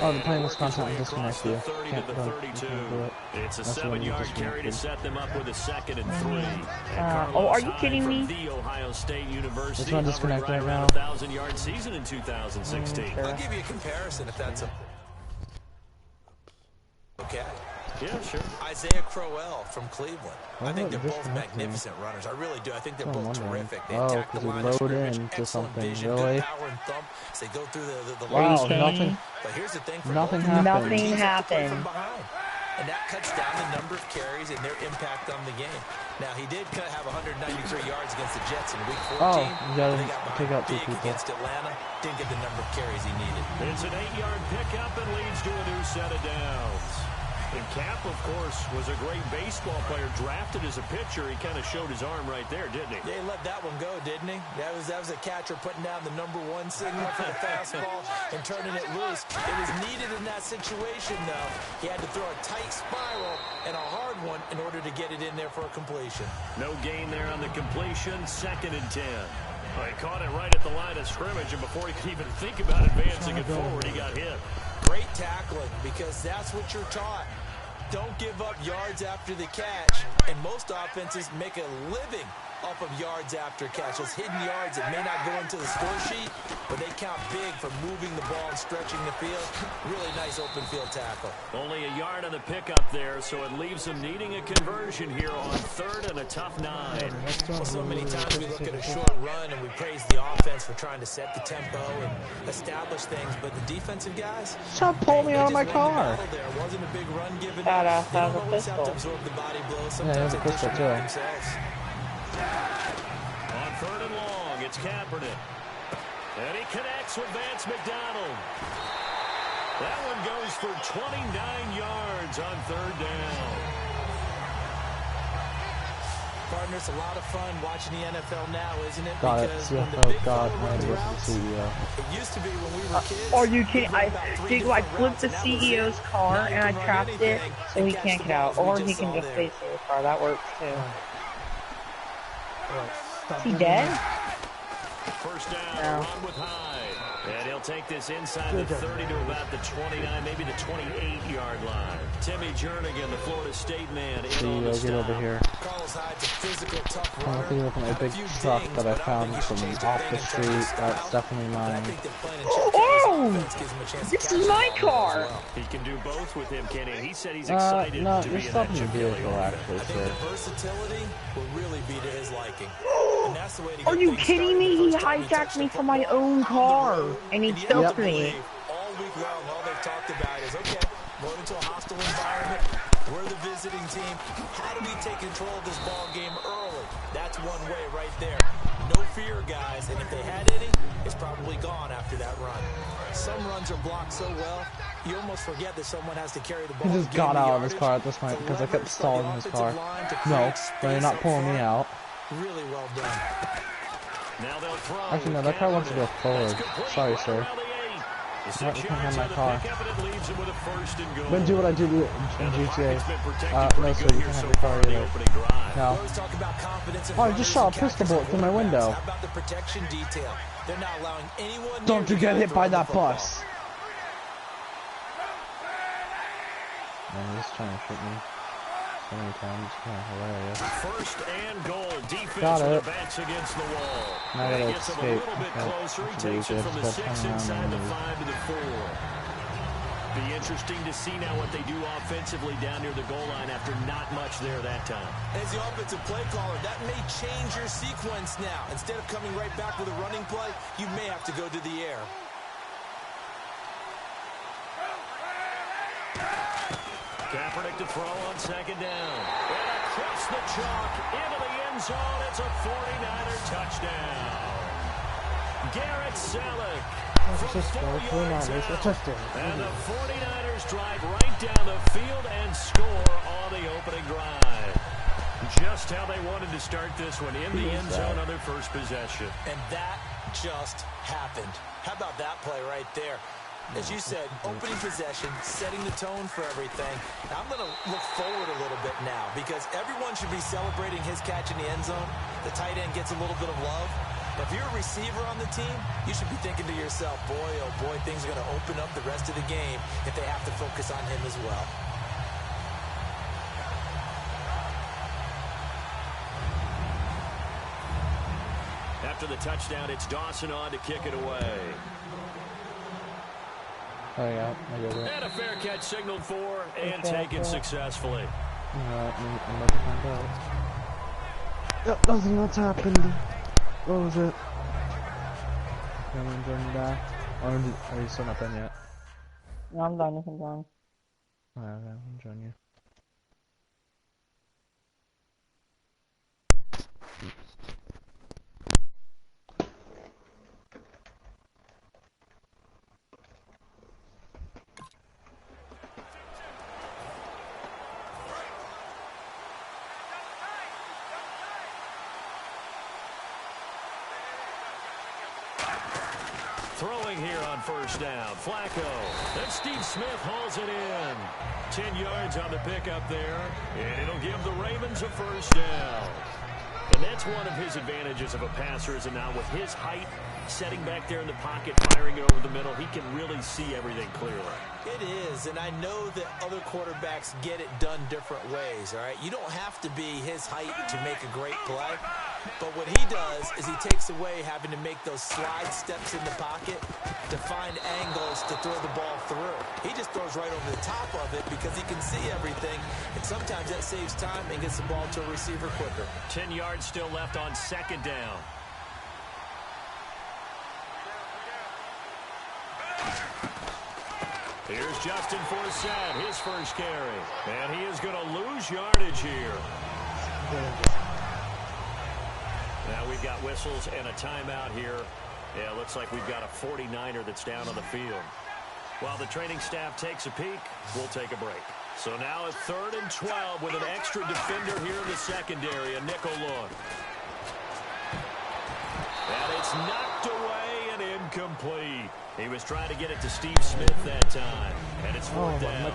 Oh, the playing this content will disconnect you. Can't do it. It's a 7-yard carry to set them up with a 2nd and 3. Oh, are you kidding me? The Ohio State University. It's not disconnected right now. 1,000-yard season in 2016. I'll give you a comparison if that's okay. Yeah, sure. Isaiah Crowell from Cleveland. I think they're both magnificent runners. I really do. I think they're both terrific. They attack the line of scrimmage, excellent vision, good power and thump. As they go through the wow, nothing. But here's the thing. Nothing happened. Nothing happened. And that cuts down the number of carries and their impact on the game. Now, he did have 193 yards against the Jets in Week 14. Oh, you gotta they got take out 2 big people. against Atlanta. Didn't get the number of carries he needed. It's an 8-yard pickup and leads to a new set of downs. And Cap, of course, was a great baseball player, drafted as a pitcher. He kind of showed his arm right there, didn't he? Yeah, he let that one go, didn't he? That was a catcher putting down the #1 signal for the fastball and turning it loose. It was needed in that situation, though. He had to throw a tight spiral and a hard one in order to get it in there for a completion. No gain there on the completion, 2nd and 10. He caught it right at the line of scrimmage, and before he could even think about advancing it forward, he got hit. Great tackling, because that's what you're taught. Don't give up yards after the catch. And most offenses make a living off of yards after catch. Those hidden yards that may not go into the score sheet, but they count big for moving the ball and stretching the field. Really nice open field tackle. Only a yard on the pickup there, so it leaves them needing a conversion here on 3rd and a tough 9. Well, so many times we look at a short run and we praise the offense for trying to set the tempo and establish things, but the defensive guys, stop pulling me out of my car. There wasn't a big run given. That They has don't a always have to pistol. absorb the body blows. Yeah, he has Sometimes a they pistol, disregard too. themselves. On 3rd and long, it's Kaepernick. And he connects with Vance McDonald. That one goes for 29 yards on 3rd down. Partner, it's a lot of fun watching the NFL now, isn't it? Got it. Because when the CFO, big God, fella man, runs he was routes, the CEO. it used to be when we were kids. Are you kidding? we had about 3 Diego, I different flipped the routes, and that was CEO's it. car Now you and I can run trapped it anything so and he catch can't the get out. balls we Or he just can saw just there. stay in the car. That works too. Is he Stop dead? First down, No. run with Hyde. And he'll take this inside the 30 to about the 29, maybe the 28-yard line. Timmy Jernigan, the Florida State man, in on the Get over stop. here. Carlos Hyde's a physical, tough I'm runner. looking for my Had a big few truck dings, that I but found think he from should change the off thing the in terms street. of style. That's definitely But I mine. think that playing in check Oh! defense gives him a chance to This catch is the my ball car. as well. He can do both with him, Kenny. And he said he's excited No, to you're be in that stopping the Chip Kelly vehicle, offense. actually, I think sir. the versatility will really be to his liking. And that's the way to Are get you things kidding started. me? The He first time hijacked touched me the from my football own on the car, road, and he you have to stopped me. believe all week long, all they've talked about is, okay, going into a hostile environment, we're the visiting team. How do we take control of this ball game early? That's one way right there. No fear, guys, and if they had any, it's probably gone after that run. Some runs are blocked so well, you almost forget that someone has to carry the ball. He just got out of his car at this point because I kept stalling his car. No, they're not pulling me out. Really well done. Now they'll throw. Actually, no, that car wants to go forward. Sorry, sir. The Not 6 looking at yards my on the car. pickup, and it leaves him with a 1st and goal. I'm gonna do what I do in And the GTA. pocket's been protected No, pretty sir, good you here can't have so your car far in the either. opening drive. No. We always talk about confidence in Oh, I just runners shot a and pistol catchers bullet and through my quarterbacks. window. How about the protection detail? They're not allowing anyone Don't near you get the hit guy by throwing the that football. bus. Man, he's trying to shoot me so many times. It's kind of hilarious. 1st and goal. Defense Got with it. their backs against the wall. Now I And he gotta gets him a escape. little bit Okay, closer. He that's takes it easy. from the Just 6 gotta turn inside around the and 5 to the 4. Be interesting to see now what they do offensively down near the goal line after not much there that time. As the offensive play caller, that may change your sequence now. Instead of coming right back with a running play, you may have to go to the air. Kaepernick to throw on 2nd down. And across the chalk into the end zone. It's a 49er touchdown. Garrett Selleck. And the 49ers drive right down the field and score on the opening drive. Just how they wanted to start this one, in the end zone on their first possession. And that just happened. How about that play right there? As you said, opening possession, setting the tone for everything. Now, I'm going to look forward a little bit now because everyone should be celebrating his catch in the end zone. The tight end gets a little bit of love. If you're a receiver on the team, you should be thinking to yourself, boy, oh boy, things are going to open up the rest of the game if they have to focus on him as well. After the touchdown, it's Dawson on to kick it away. Oh, yeah, I get it. And a fair catch signaled for and taken successfully. I'm about to find out. Yep, nothing else happened. What was it? I'm joining back. Are you still not done yet? No, I'm done. I'm done. Alright, okay, I'm joining you. Throwing here on first down, Flacco. Then Steve Smith hauls it in. 10 yards on the pickup there, and it'll give the Ravens a first down. And that's one of his advantages of a passer, is now with his height, setting back there in the pocket, firing it over the middle, he can really see everything clearly. It is, and I know that other quarterbacks get it done different ways, all right? You don't have to be his height to make a great play, but what he does is he takes away having to make those slide steps in the pocket to find angles to throw the ball through. He just throws right over the top of it because he can see everything, and sometimes that saves time and gets the ball to a receiver quicker. 10 yards still left on second down. Here's Justin Forsett, his first carry. And he is going to lose yardage here. Now we've got whistles and a timeout here. Yeah, looks like we've got a 49er that's down on the field. While the training staff takes a peek, we'll take a break. So now at 3rd and 12 with an extra defender here in the secondary, a nickel look. And it's knocked away and incomplete. He was trying to get it to Steve Smith that time, and it's 4th down.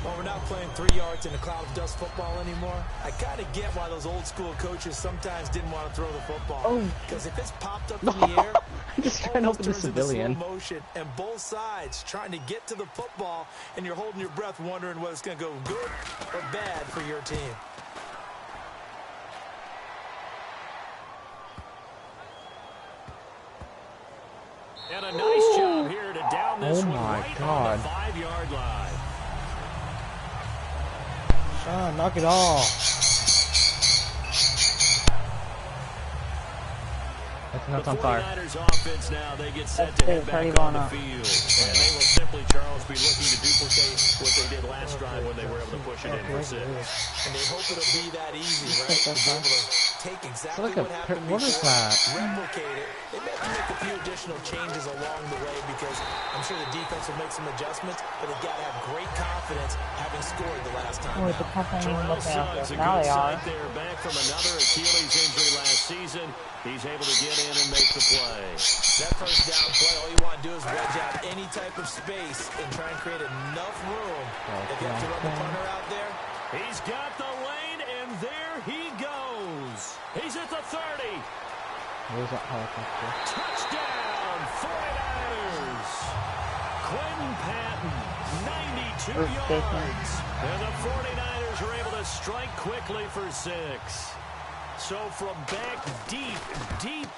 Well, we're not playing 3 yards in a cloud of dust football anymore. I kind of get why those old school coaches sometimes didn't want to throw the football. Because if it's popped up in the air, I just trying to open the civilian. Slow motion, and both sides trying to get to the football, and you're holding your breath wondering whether it's going to go good or bad for your team. And a nice job here to down this one right God. on the 5-yard line. Sean, knock it off. That's the on fire. 49ers offense now, they get set to head back on the field. And they will simply, Charles, be looking to duplicate what they did last drive when they were able to push it in for 6. And they hope it'll be that easy, right? To be able to take exactly what happened what is that? replicate it. They may have to make a few additional changes along the way because I'm sure the defense will make some adjustments, but they've got to have great confidence having scored the last time. Terrell Suggs, a good sight there, back from another Achilles injury last season. He's able to get in and make the play. That first down play, all you want to do is wedge out any type of space and try and create enough room. If you have to run the punter out there. He's got the lane, and there he goes. He's at the 30. Touchdown, 49ers. Quentin Patton, 92 yards. And the 49ers are able to strike quickly for 6. So from back deep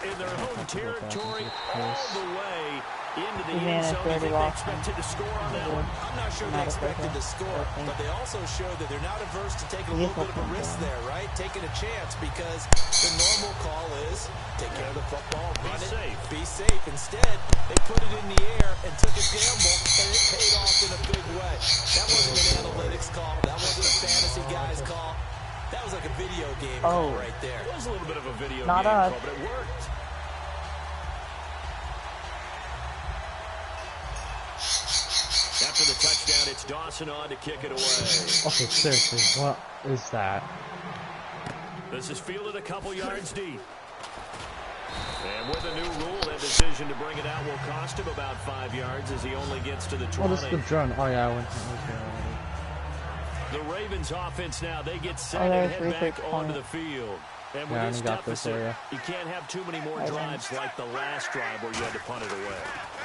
in their home territory, all the way into the end zone. Do you think they expected to score on that one? I'm not sure they expected to score, but they also showed that they're not averse to taking a little bit of a risk there, right? Taking a chance because the normal call is take care of the football, run it, be safe. Instead, they put it in the air and took a gamble, and it paid off in a big way. That wasn't an analytics call. That wasn't a fantasy guy's call. That was like a video game call right there. It was a little bit of a video game call, but it worked. After the touchdown, it's Dawson on to kick it away. Okay, seriously, what is that? This is fielded a couple yards deep. And with a new rule, that decision to bring it out will cost him about 5 yards as he only gets to the 20. Oh, this is the drone. Oh, yeah, I went. The Ravens offense now, they get set and head back onto the field. And with this deficit, you can't have too many more drives like the last drive where you had to punt it away.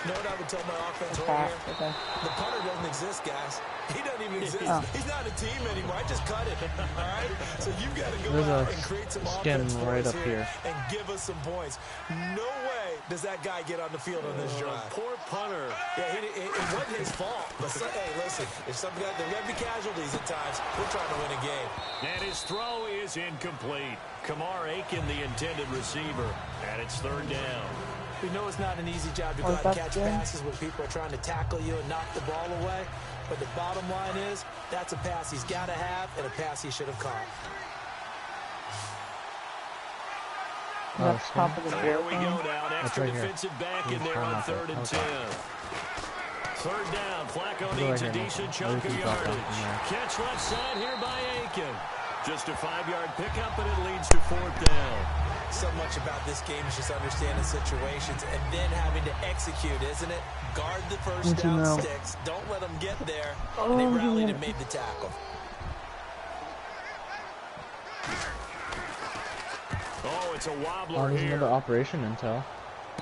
You know what I would tell my offense right here? The punter doesn't exist, guys. He doesn't even exist. He's not a team anymore. I just cut it. All right? So you've got to go out and create some offense for us here and give us some points. No way does that guy get on the field on this drive. Poor punter. Yeah, it wasn't his fault. But hey, listen, if there got to be casualties at times, we're trying to win a game. And his throw is incomplete. Kamar Aiken, the intended receiver, and it's third down. We know it's not an easy job to go out and catch passes when people are trying to tackle you and knock the ball away. But the bottom line is, that's a pass he's got to have and a pass he should have caught. There we go now. An extra defensive back in there on 3rd and 10. Third down. Flacco needs a decent chunk of yardage. Catch left side here by Aiken. Just a 5-yard pickup, and it leads to 4th down. So much about this game is just understanding situations and then having to execute, isn't it? Guard the first down sticks. Don't let them get there. And they rallied and made the tackle. Oh, it's a wobbler here. Another operation intel.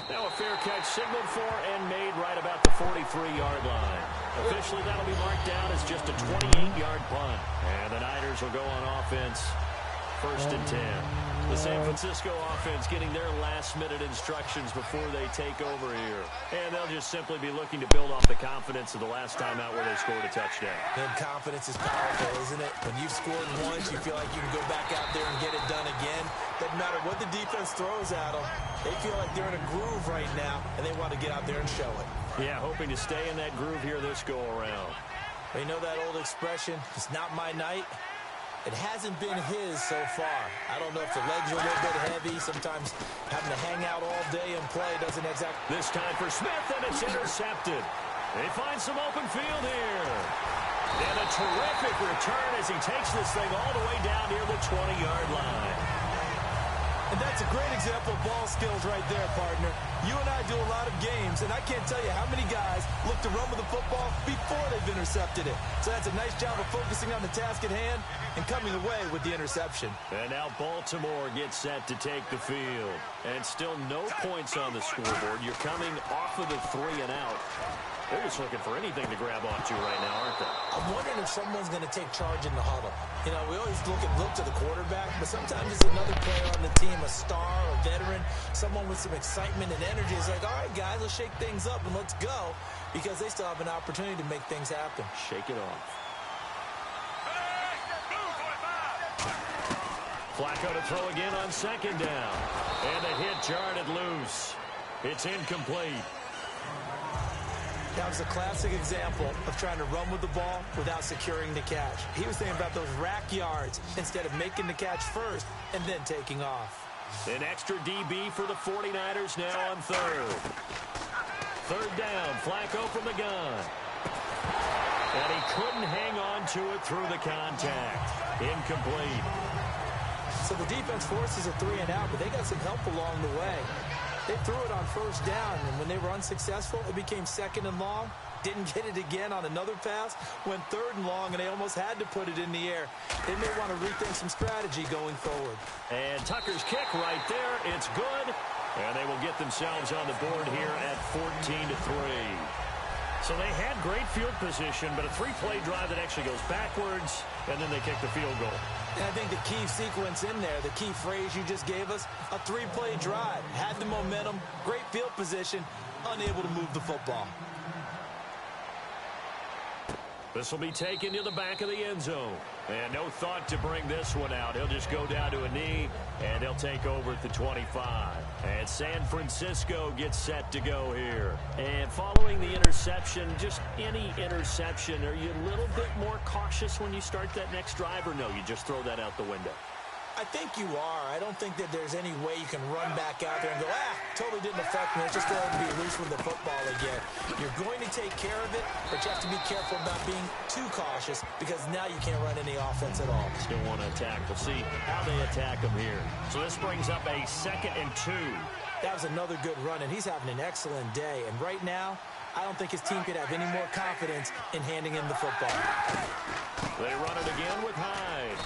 Now a fair catch signaled for and made right about the 43-yard line. Officially, that'll be marked down as just a 28-yard punt. And the Niners will go on offense. 1st and 10. The San Francisco offense getting their last-minute instructions before they take over here. And they'll just simply be looking to build off the confidence of the last time out where they scored a touchdown. And confidence is powerful, isn't it? When you've scored once, you feel like you can go back out there and get it done again. Doesn't matter what the defense throws at them. They feel like they're in a groove right now, and they want to get out there and show it. Yeah, hoping to stay in that groove here this go-around. Well, you know that old expression, it's not my night? It hasn't been his so far. I don't know if the legs are a little bit heavy. Sometimes having to hang out all day and play doesn't exactly... This time for Smith, and it's intercepted. They find some open field here. And a terrific return as he takes this thing all the way down near the 20-yard line. And that's a great example of ball skills right there, partner. You and I do a lot of games, and I can't tell you how many guys look to run with the football before they've intercepted it. So that's a nice job of focusing on the task at hand and coming away with the interception. And now Baltimore gets set to take the field. And still no points on the scoreboard. You're coming off of the 3 and out. They're just looking for anything to grab onto right now, aren't they? I'm wondering if someone's going to take charge in the huddle. You know, we always look to the quarterback, but sometimes it's another player on the team, a star, a veteran, someone with some excitement and energy. It's like, all right, guys, let's shake things up and let's go, because they still have an opportunity to make things happen. Shake it off. Flacco to throw again on 2nd down. And the hit jarred it loose. It's incomplete. That was a classic example of trying to run with the ball without securing the catch. He was thinking about those rack yards instead of making the catch first and then taking off. An extra DB for the 49ers now on 3rd. 3rd down, Flacco from the gun. And he couldn't hang on to it through the contact. Incomplete. So the defense forces a 3 and out, but they got some help along the way. They threw it on 1st down, and when they were unsuccessful, it became 2nd and long. Didn't get it again on another pass. Went 3rd and long, and they almost had to put it in the air. They may want to rethink some strategy going forward. And Tucker's kick right there. It's good. And they will get themselves on the board here at 14-3. So they had great field position, but a 3-play drive that actually goes backwards, and then they kick the field goal. And I think the key sequence in there, the key phrase you just gave us, a 3-play drive. Had the momentum, great field position, unable to move the football. This will be taken to the back of the end zone. And no thought to bring this one out. He'll just go down to a knee, and he'll take over at the 25. And San Francisco gets set to go here. And following the interception, just any interception, are you a little bit more cautious when you start that next drive, or no, you just throw that out the window? I think you are. I don't think that there's any way you can run back out there and go, totally didn't affect me. It's just going to be loose with the football again. You're going to take care of it, but you have to be careful about being too cautious, because now you can't run any offense at all. Still want to attack. We'll see how they attack him here. So this brings up a 2nd and 2. That was another good run, and he's having an excellent day. And right now, I don't think his team could have any more confidence in handing him the football. They run it again with Hyde.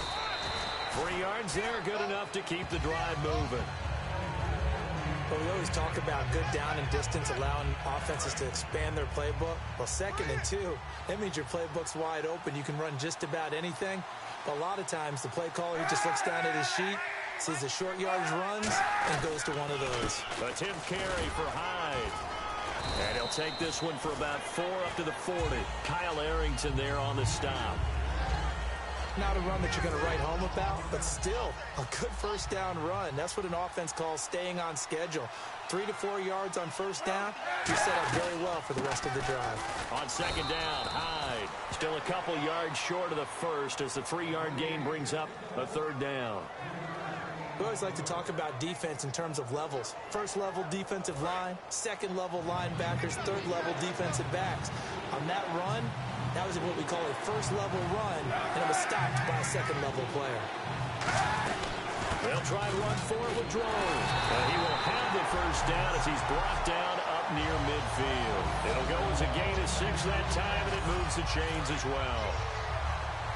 3 yards there, good enough to keep the drive moving. Well, we always talk about good down and distance, allowing offenses to expand their playbook. Well, 2nd and 2, that means your playbook's wide open. You can run just about anything. But a lot of times, the play caller, he just looks down at his sheet, sees the short yardage runs, and goes to one of those. A 10th carry for Hyde. And he'll take this one for about 4 up to the 40. Kyle Arrington there on the stop. Not a run that you're going to write home about, but still a good first down run. That's what an offense calls staying on schedule. 3 to 4 yards on first down. You're set up very well for the rest of the drive. On 2nd down, Hyde still a couple yards short of the first as the 3-yard gain brings up a 3rd down. We always like to talk about defense in terms of levels. 1st level defensive line, 2nd level linebackers, 3rd level defensive backs. On that run, that was what we call a 1st level run, and it was stopped by a 2nd level player. They'll try to run for it with Drone. And he will have the first down as he's brought down up near midfield. It'll go as a gain of 6 that time, and it moves the chains as well.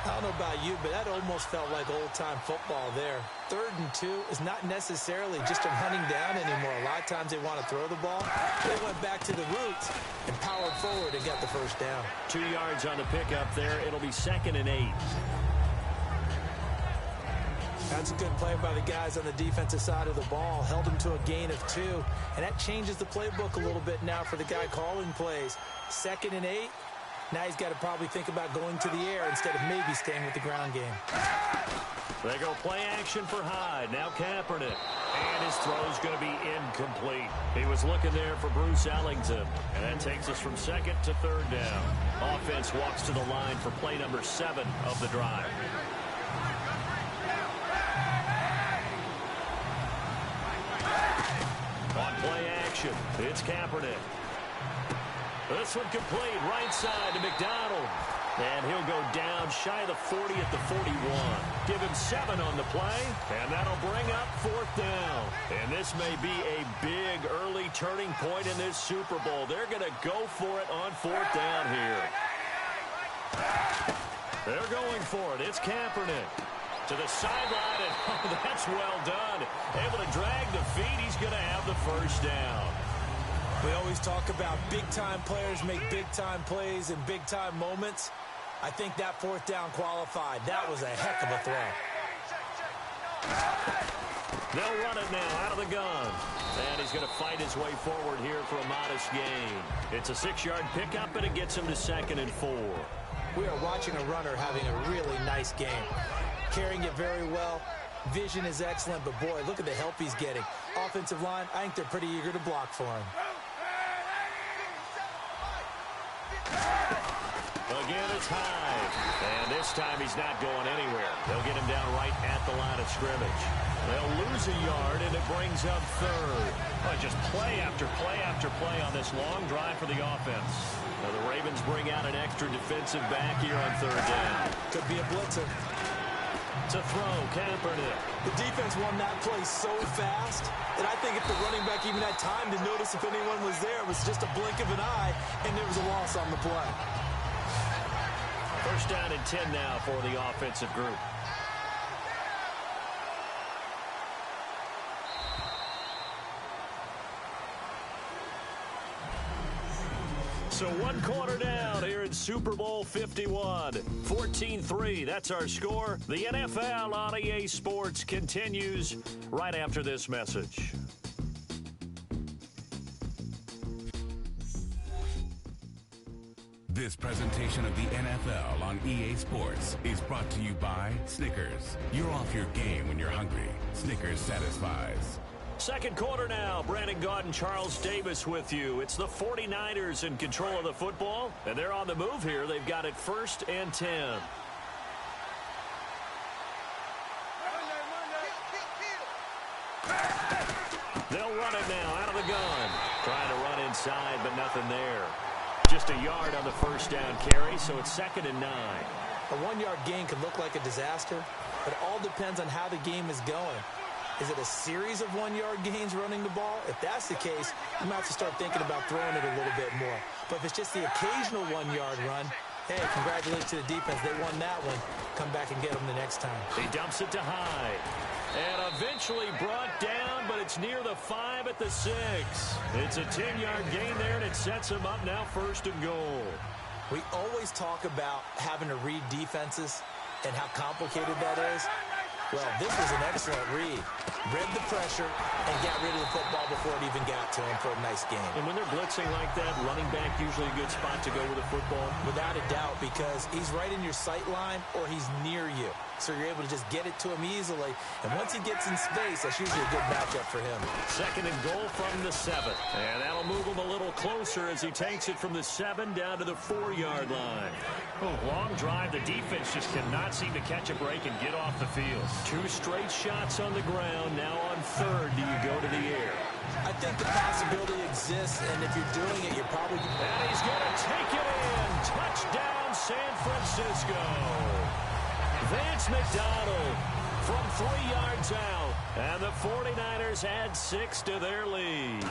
I don't know about you, but that almost felt like old-time football there. 3rd and 2 is not necessarily just a running down anymore. A lot of times they want to throw the ball. They went back to the roots and powered forward and got the first down. 2 yards on the pickup there. It'll be 2nd and 8. That's a good play by the guys on the defensive side of the ball. Held him to a gain of 2. And that changes the playbook a little bit now for the guy calling plays. 2nd and 8. Now he's got to probably think about going to the air instead of maybe staying with the ground game. They go play action for Hyde. Now Kaepernick. And his throw's going to be incomplete. He was looking there for Bruce Ellington. And that takes us from 2nd to 3rd down. Offense walks to the line for play number 7 of the drive. On play action, it's Kaepernick. This one complete, right side to McDonald. And he'll go down shy of the 40 at the 41. Give him 7 on the play, and that'll bring up 4th down. And this may be a big early turning point in this Super Bowl. They're going to go for it on 4th down here. They're going for it. It's Kaepernick. To the sideline, and oh, that's well done. Able to drag the feet. He's going to have the first down. We always talk about big-time players make big-time plays in big-time moments. I think that 4th down qualified. That was a heck of a throw. They'll run it now out of the gun. And he's going to fight his way forward here for a modest gain. It's a 6-yard pickup, and it gets him to 2nd and 4. We are watching a runner having a really nice game. Carrying it very well. Vision is excellent, but boy, look at the help he's getting. Offensive line, I think they're pretty eager to block for him. Again, it's Hyde. And this time he's not going anywhere. They'll get him down right at the line of scrimmage. They'll lose a yard, and it brings up 3rd. Oh, just play after play after play on this long drive for the offense. Now the Ravens bring out an extra defensive back here on 3rd down. Could be a blitzer. To throw, Kaepernick. The defense won that play so fast that I think if the running back even had time to notice if anyone was there, it was just a blink of an eye, and there was a loss on the play. First down and 10 now for the offensive group. So 1 quarter down here in Super Bowl 51. 14-3, that's our score. The NFL on EA Sports continues right after this message. This presentation of the NFL on EA Sports is brought to you by Snickers. You're off your game when you're hungry. Snickers satisfies. 2nd quarter now. Brandon Gaudin, Charles Davis with you. It's the 49ers in control of the football, and they're on the move here. They've got it 1st and 10. They'll run it now out of the gun. Trying to run inside, but nothing there. Just a yard on the first down carry, so it's 2nd and 9. A 1-yard gain could look like a disaster, but it all depends on how the game is going. Is it a series of 1-yard gains running the ball? If that's the case, you might have to start thinking about throwing it a little bit more. But if it's just the occasional 1-yard run, hey, congratulations to the defense. They won that one. Come back and get them the next time. He dumps it to Hyde. And eventually brought down, but it's near the 5 at the 6. It's a 10-yard gain there, and it sets him up now 1st and goal. We always talk about having to read defenses and how complicated that is. Well, this was an excellent read. Read the pressure and got rid of the football before it even got to him for a nice game. And when they're blitzing like that, running back usually a good spot to go with a football. Without a doubt, because he's right in your sight line or he's near you. So you're able to just get it to him easily. And once he gets in space, that's usually a good matchup for him. 2nd and goal from the 7. And that'll move him a little closer as he takes it from the 7 down to the 4-yard line. Oh, long drive. The defense just cannot seem to catch a break and get off the field. 2 straight shots on the ground. Now on 3rd, do you go to the air? I think the possibility exists, and if you're doing it, you're probably... And he's going to take it in. Touchdown, San Francisco. Vance McDonald from 3 yards out. And the 49ers add 6 to their lead.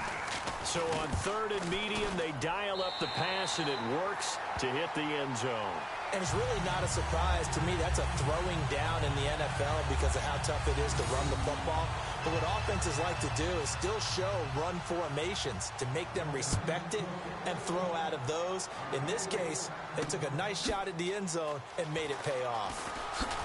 So on 3rd and medium, they dial up the pass, and it works to hit the end zone. And it's really not a surprise to me. That's a throwing down in the NFL because of how tough it is to run the football. But what offenses like to do is still show run formations to make them respect it and throw out of those. In this case, they took a nice shot at the end zone and made it pay off.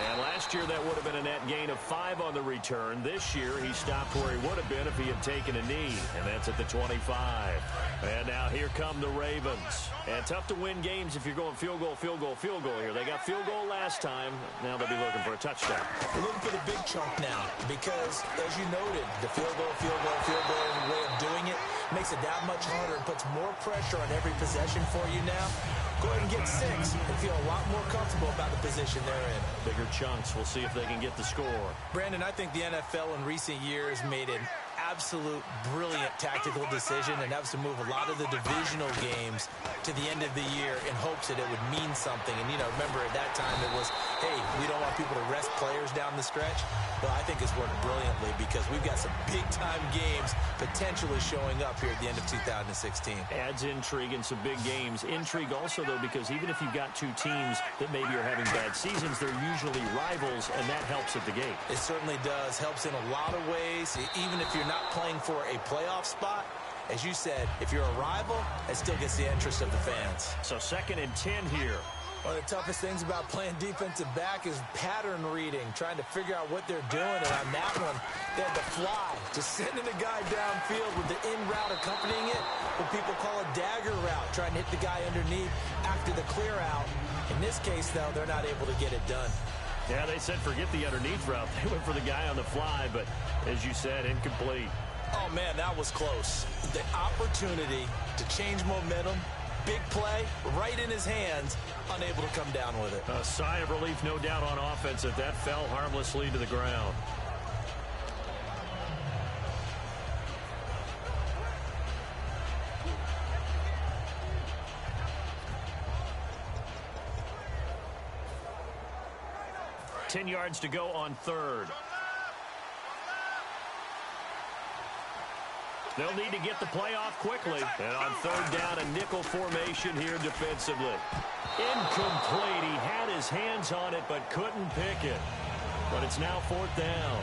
And last year, that would have been a net gain of 5 on the return. This year, he stopped where he would have been if he had taken a knee, and that's at the 25. And now here come the Ravens. And tough to win games if you're going field goal, field goal, field goal here. They got field goal last time. Now they'll be looking for a touchdown. They're looking for the big chunk now because, as you noted, the field goal way of doing it makes it that much harder and puts more pressure on every possession for you now. Go ahead and get 6 and feel a lot more comfortable about the position they're in. Bigger chunks. We'll see if they can get the score. Brandon, I think the NFL in recent years made an absolute brilliant tactical decision, and that was to move a lot of the divisional games to the end of the year in hopes that it would mean something. And, remember at that time it was, hey, we don't want people to rest players down the stretch. Well, I think it's worked brilliantly because we've got some big-time games potentially showing up here at the end of 2016. Adds intrigue in some big games. Intrigue also, though, because even if you've got 2 teams that maybe are having bad seasons, they're usually rivals, and that helps at the gate. It certainly does. Helps in a lot of ways, even if you're not playing for a playoff spot. As you said, if you're a rival, it still gets the interest of the fans. So 2nd and 10 here. One of the toughest things about playing defensive back is pattern reading, trying to figure out what they're doing. And on that one, they had to fly, just sending a guy downfield with the in route accompanying it, what people call a dagger route, trying to hit the guy underneath after the clear out. In this case, though, they're not able to get it done. Yeah, they said forget the underneath route. They went for the guy on the fly, but as you said, incomplete. Oh, man, that was close. The opportunity to change momentum, big play, right in his hands, unable to come down with it. A sigh of relief, no doubt, on offense that fell harmlessly to the ground. Ten yards to go on 3rd. They'll need to get the play off quickly. And on 3rd down, a nickel formation here defensively. Incomplete. He had his hands on it, but couldn't pick it. But it's now 4th down.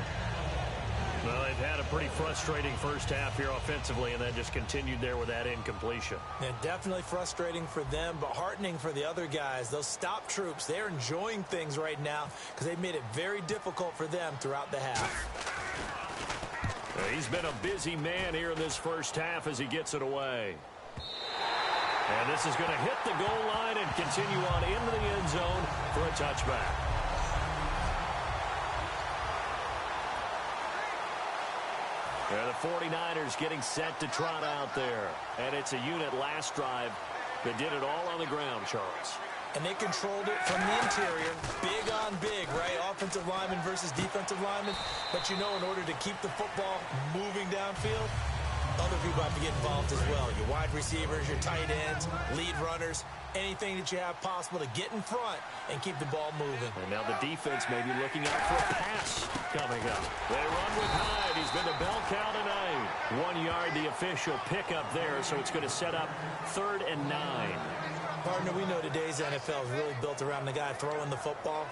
Well, they've had a pretty frustrating first half here offensively, and that just continued there with that incompletion. Yeah, definitely frustrating for them, but heartening for the other guys. Those stop troops, they're enjoying things right now because they've made it very difficult for them throughout the half. He's been a busy man here in this first half as he gets it away. And this is going to hit the goal line and continue on into the end zone for a touchback. And the 49ers getting set to trot out there. And it's a unit last drive that did it all on the ground, Charles. And they controlled it from the interior. Big on big, right? Offensive lineman versus defensive lineman. But in order to keep the football moving downfield, Other people have to get involved as well. Your wide receivers, your tight ends, lead runners, anything that you have possible to get in front and keep the ball moving. And now the defense may be looking out for a pass coming up. They run with Hyde. He's been a bell cow tonight. 1 yard, the official pickup there, so it's going to set up 3rd and 9. Partner, we know today's NFL is really built around the guy throwing the football.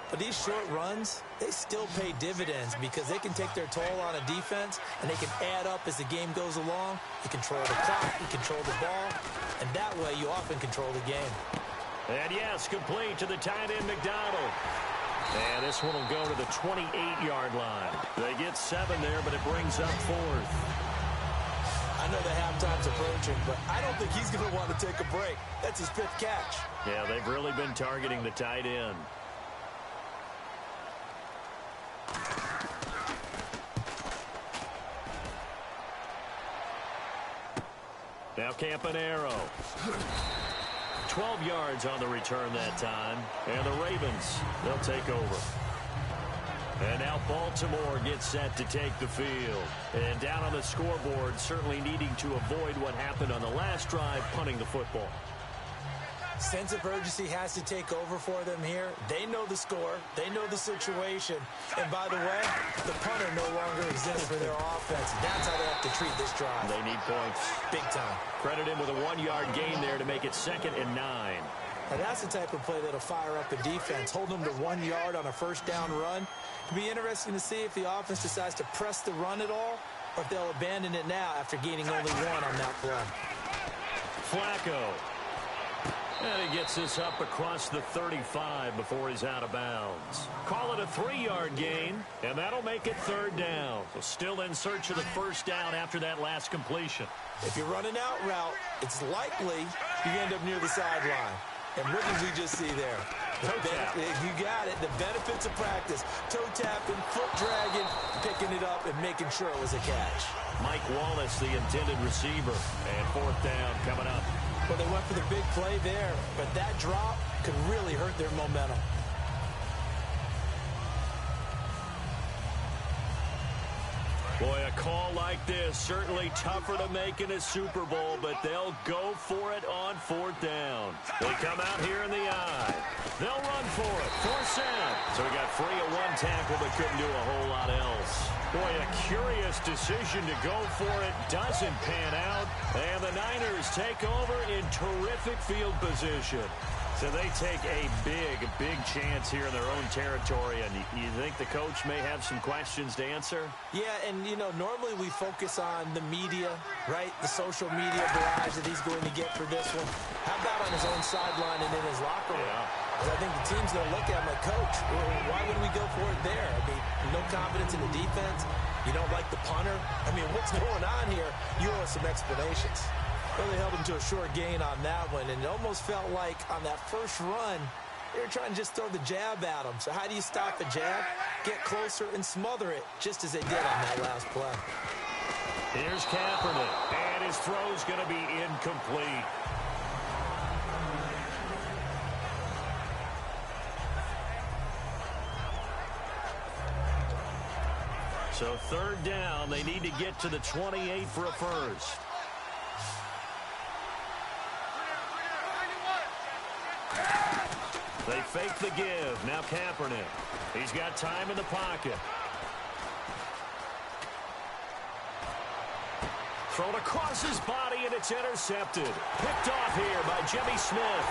But these short runs, they still pay dividends because they can take their toll on a defense and they can add up as the game goes along. You control the clock, you control the ball, and that way you often control the game. And yes, complete to the tight end McDonald. And this one will go to the 28-yard line. They get 7 there, but it brings up 4th. I know the halftime's approaching, but I don't think he's going to want to take a break. That's his 5th catch. Yeah, they've really been targeting the tight end. Now Campanaro. 12 yards on the return that time. And the Ravens, they'll take over. And now Baltimore gets set to take the field. And down on the scoreboard, certainly needing to avoid what happened on the last drive, punting the football. Sense of urgency has to take over for them here. They know the score. They know the situation. And by the way, the punter no longer exists for their offense. That's how they have to treat this drive. They need points. Big time. Credit him with a 1-yard gain there to make it 2nd and 9. Now that's the type of play that'll fire up the defense. Hold them to 1 yard on a 1st down run. It'll be interesting to see if the offense decides to press the run at all or if they'll abandon it now after gaining only 1 on that play. Flacco. And he gets this up across the 35 before he's out of bounds. Call it a 3-yard gain, and that'll make it 3rd down. So still in search of the 1st down after that last completion. If you're running out route, it's likely you end up near the sideline. And what did we just see there? You got it. The benefits of practice. Toe tapping, foot dragging, picking it up, and making sure it was a catch. Mike Wallace, the intended receiver. And 4th down coming up. Well, they went for the big play there, but that drop could really hurt their momentum. Boy, a call like this, certainly tougher to make in a Super Bowl, but they'll go for it on 4th down. They come out here in the eye. They'll run for it. 4th down. So he got free of 1 tackle, but couldn't do a whole lot else. Boy, a curious decision to go for it. Doesn't pan out. And the Niners take over in terrific field position. So they take a big chance here in their own territory. And you think the coach may have some questions to answer? Yeah, and, you know, normally we focus on the media, right? The social media barrage that he's going to get for this one. How about on his own sideline and in his locker room? Because I think the team's going to look at him like, Coach, why would we go for it there? I mean, no confidence in the defense. You don't like the punter. I mean, what's going on here? You owe us some explanations. Really held him to a short gain on that one, and it almost felt like on that first run, they were trying to just throw the jab at him. So how do you stop a jab? Get closer and smother it, just as they did on that last play. Here's Kaepernick, and his throw's going to be incomplete. So 3rd down, they need to get to the 28 for a first. They fake the give. Now Kaepernick. He's got time in the pocket. Thrown across his body, and it's intercepted. Picked off here by Jimmy Smith.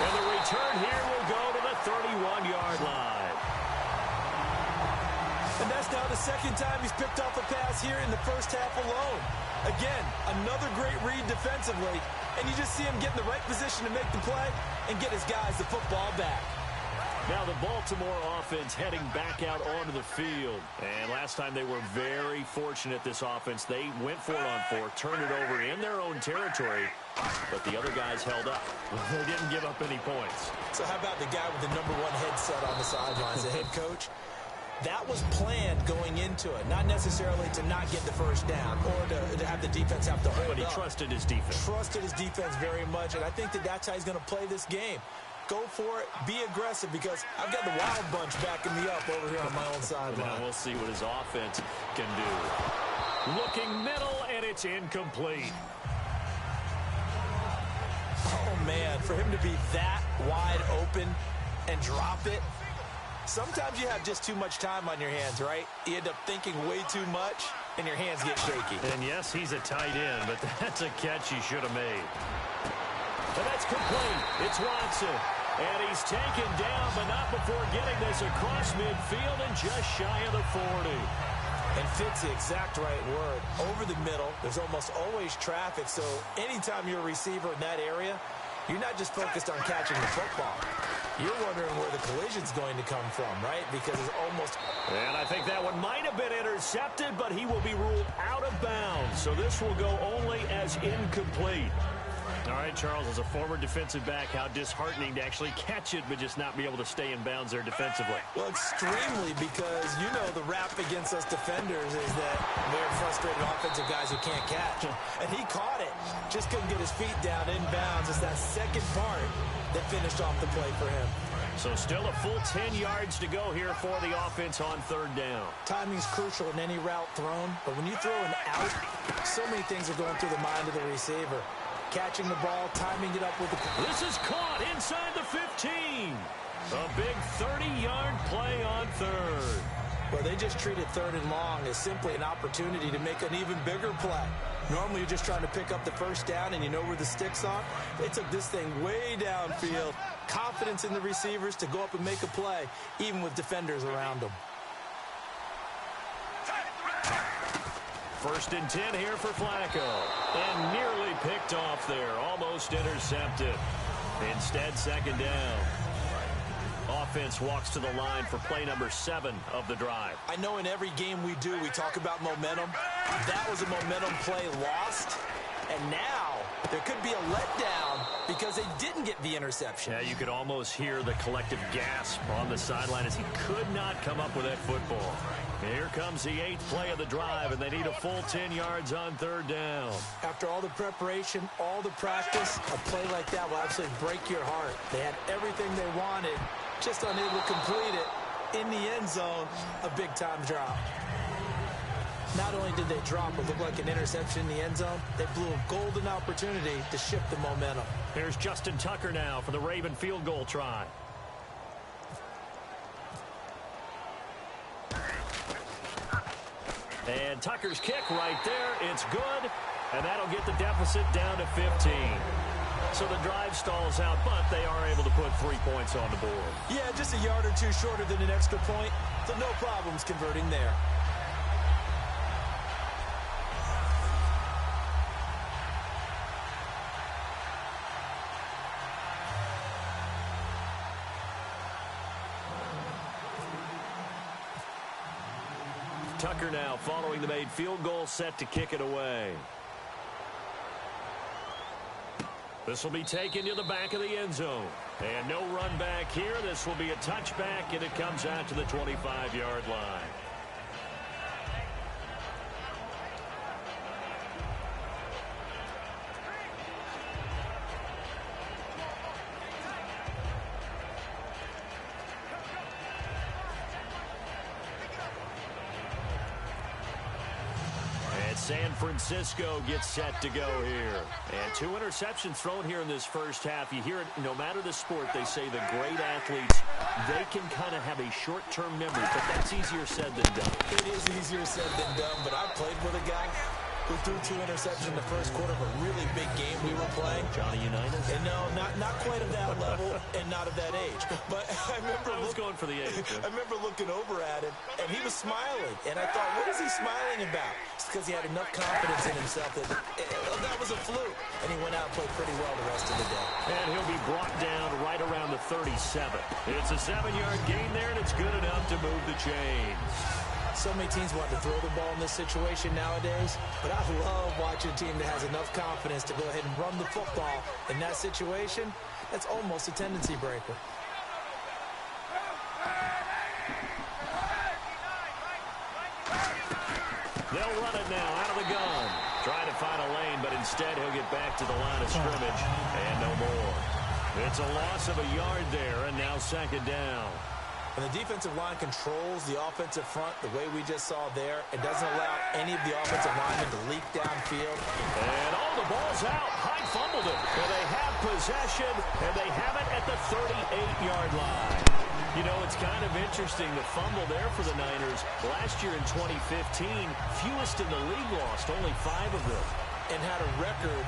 And the return here will go to the 31-yard line. And that's now the 2nd time he's picked off a pass here in the first half alone. Again, another great read defensively. And you just see him get in the right position to make the play and get his guys the football back. Now the Baltimore offense heading back out onto the field. And last time they were very fortunate, this offense. They went for it on 4, turned it over in their own territory. But the other guys held up. They didn't give up any points. So how about the guy with the #1 headset on the sidelines, the head coach? That was planned going into it, not necessarily to not get the first down or to have the defense have to hold up. But he trusted his defense. Trusted his defense very much, and I think that's how he's going to play this game. Go for it, be aggressive, because I've got the Wild Bunch backing me up over here on my own sideline. Now we'll see what his offense can do. Looking middle, and it's incomplete. Oh, man, for him to be that wide open and drop it. Sometimes you have just too much time on your hands, right? You end up thinking way too much, and your hands get shaky. And yes, he's a tight end, but that's a catch he should have made. And that's complete. It's Watson. And he's taken down, but not before getting this across midfield and just shy of the 40. And fit's the exact right word. Over the middle, there's almost always traffic, so anytime you're a receiver in that area, you're not just focused on catching the football. You're wondering where the collision's going to come from, right? Because it's almost... And I think that one might have been intercepted, but he will be ruled out of bounds. So this will go only as incomplete. All right, Charles, as a former defensive back, how disheartening to actually catch it, but just not be able to stay in bounds there defensively. Well, extremely, because, you know, the rap against us defenders is that we're frustrated offensive guys who can't catch. And he caught it. Just couldn't get his feet down in bounds. It's that second part that finished off the play for him. So still a full 10 yards to go here for the offense on third down. Timing's crucial in any route thrown, but when you throw an out, so many things are going through the mind of the receiver. Catching the ball, timing it up with the... This is caught inside the 15. A big 30-yard play on third. Well, they just treated third and long as simply an opportunity to make an even bigger play. Normally, you're just trying to pick up the first down and you know where the sticks are. They took this thing way downfield. Confidence in the receivers to go up and make a play, even with defenders around them. First and 10 here for Flacco. And nearly picked off there. Almost intercepted. Instead, second down. Offense walks to the line for play number 7 of the drive. I know in every game we do, we talk about momentum. That was a momentum play lost. And now there could be a letdown because they didn't get the interception. Yeah, you could almost hear the collective gasp on the sideline as he could not come up with that football. Here comes the 8th play of the drive, and they need a full 10 yards on third down. After all the preparation, all the practice, a play like that will absolutely break your heart. They had everything they wanted, just unable to complete it. In the end zone, a big-time drop. Not only did they drop what looked like an interception in the end zone, they blew a golden opportunity to shift the momentum. Here's Justin Tucker now for the Raven field goal try. And Tucker's kick right there. It's good. And that'll get the deficit down to 15. So the drive stalls out, but they are able to put 3 points on the board. Yeah, just a yard or two shorter than an extra point. So no problems converting there. Tucker now following the made field goal, set to kick it away. This will be taken to the back of the end zone. And no run back here. This will be a touchback, and it comes out to the 25-yard line. San Francisco gets set to go here. And 2 interceptions thrown here in this first half. You hear it, no matter the sport, they say the great athletes, they can kind of have a short-term memory, but that's easier said than done. It is easier said than done, but I played with a guy who threw 2 interceptions in the first quarter of a really big game we were playing. Johnny Unitas? And no, not quite of that level and not of that age. But I remember going for the age. I remember looking over at him, and he was smiling. And I thought, what is he smiling about? It's because he had enough confidence in himself that that was a fluke. And he went out and played pretty well the rest of the day. And he'll be brought down right around the 37. It's a 7-yard gain there, and it's good enough to move the chains. So many teams want to throw the ball in this situation nowadays, but I love watching a team that has enough confidence to go ahead and run the football. In that situation, that's almost a tendency breaker. They'll run it now out of the gun. Trying to find a lane, but instead he'll get back to the line of scrimmage, and no more. It's a loss of a yard there, and now second down. When the defensive line controls the offensive front the way we just saw there, it doesn't allow any of the offensive linemen to leak downfield. And the ball's out. Hyde fumbled it. And they have possession, and they have it at the 38-yard line. You know, it's kind of interesting, the fumble there for the Niners. Last year in 2015, fewest in the league lost, only 5 of them. And had a record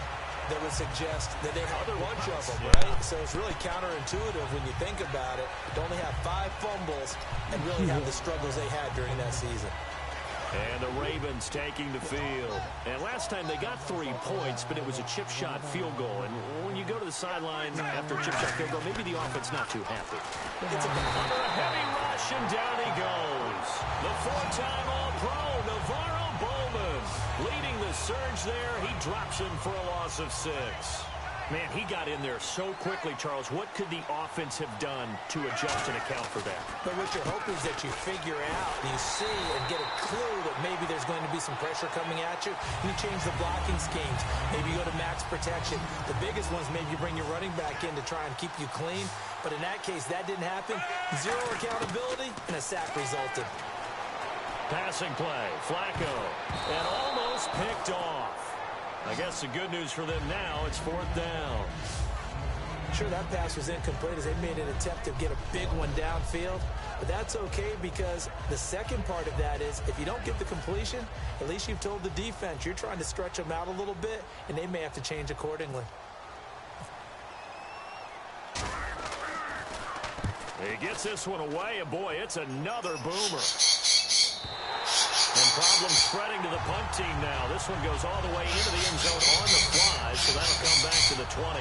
that would suggest that they had a bunch of them, right? So it's really counterintuitive when you think about it. To only have 5 fumbles and really have the struggles they had during that season. And the Ravens taking the field. And last time they got 3 points, but it was a chip shot field goal. And when you go to the sideline after a chip shot field goal, maybe the offense not too happy. It's under a heavy rush, and down he goes. The 4-time All-Pro, Navarro Bowman, leading the surge there. He drops him for a loss of 6. Man, he got in there so quickly, Charles. What could the offense have done to adjust and account for that? But what you're hoping is that you figure out, you see, and get a clue that maybe there's going to be some pressure coming at you. You change the blocking schemes. Maybe you go to max protection. The biggest ones, maybe you bring your running back in to try and keep you clean. But in that case, that didn't happen. 0 accountability, and a sack resulted. Passing play, Flacco, and almost picked off. I guess the good news for them now, it's 4th down. Sure, that pass was incomplete as they made an attempt to get a big one downfield. But that's okay because the second part of that is if you don't get the completion, at least you've told the defense you're trying to stretch them out a little bit, and they may have to change accordingly. He gets this one away, and boy, it's another boomer. And problems spreading to the punt team now. This one goes all the way into the end zone on the fly, so that'll come back to the 20.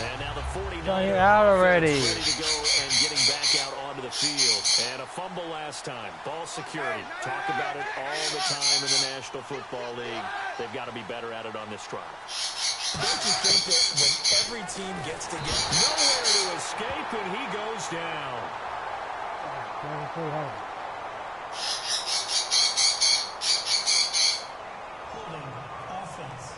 And now the 49ers out already. Ready to go and getting back out onto the field. And a fumble last time. Ball security. Talk about it all the time in the National Football League. They've got to be better at it on this drive. Don't you think that when every team gets together, Nowhere to escape, and he goes down. holding offense.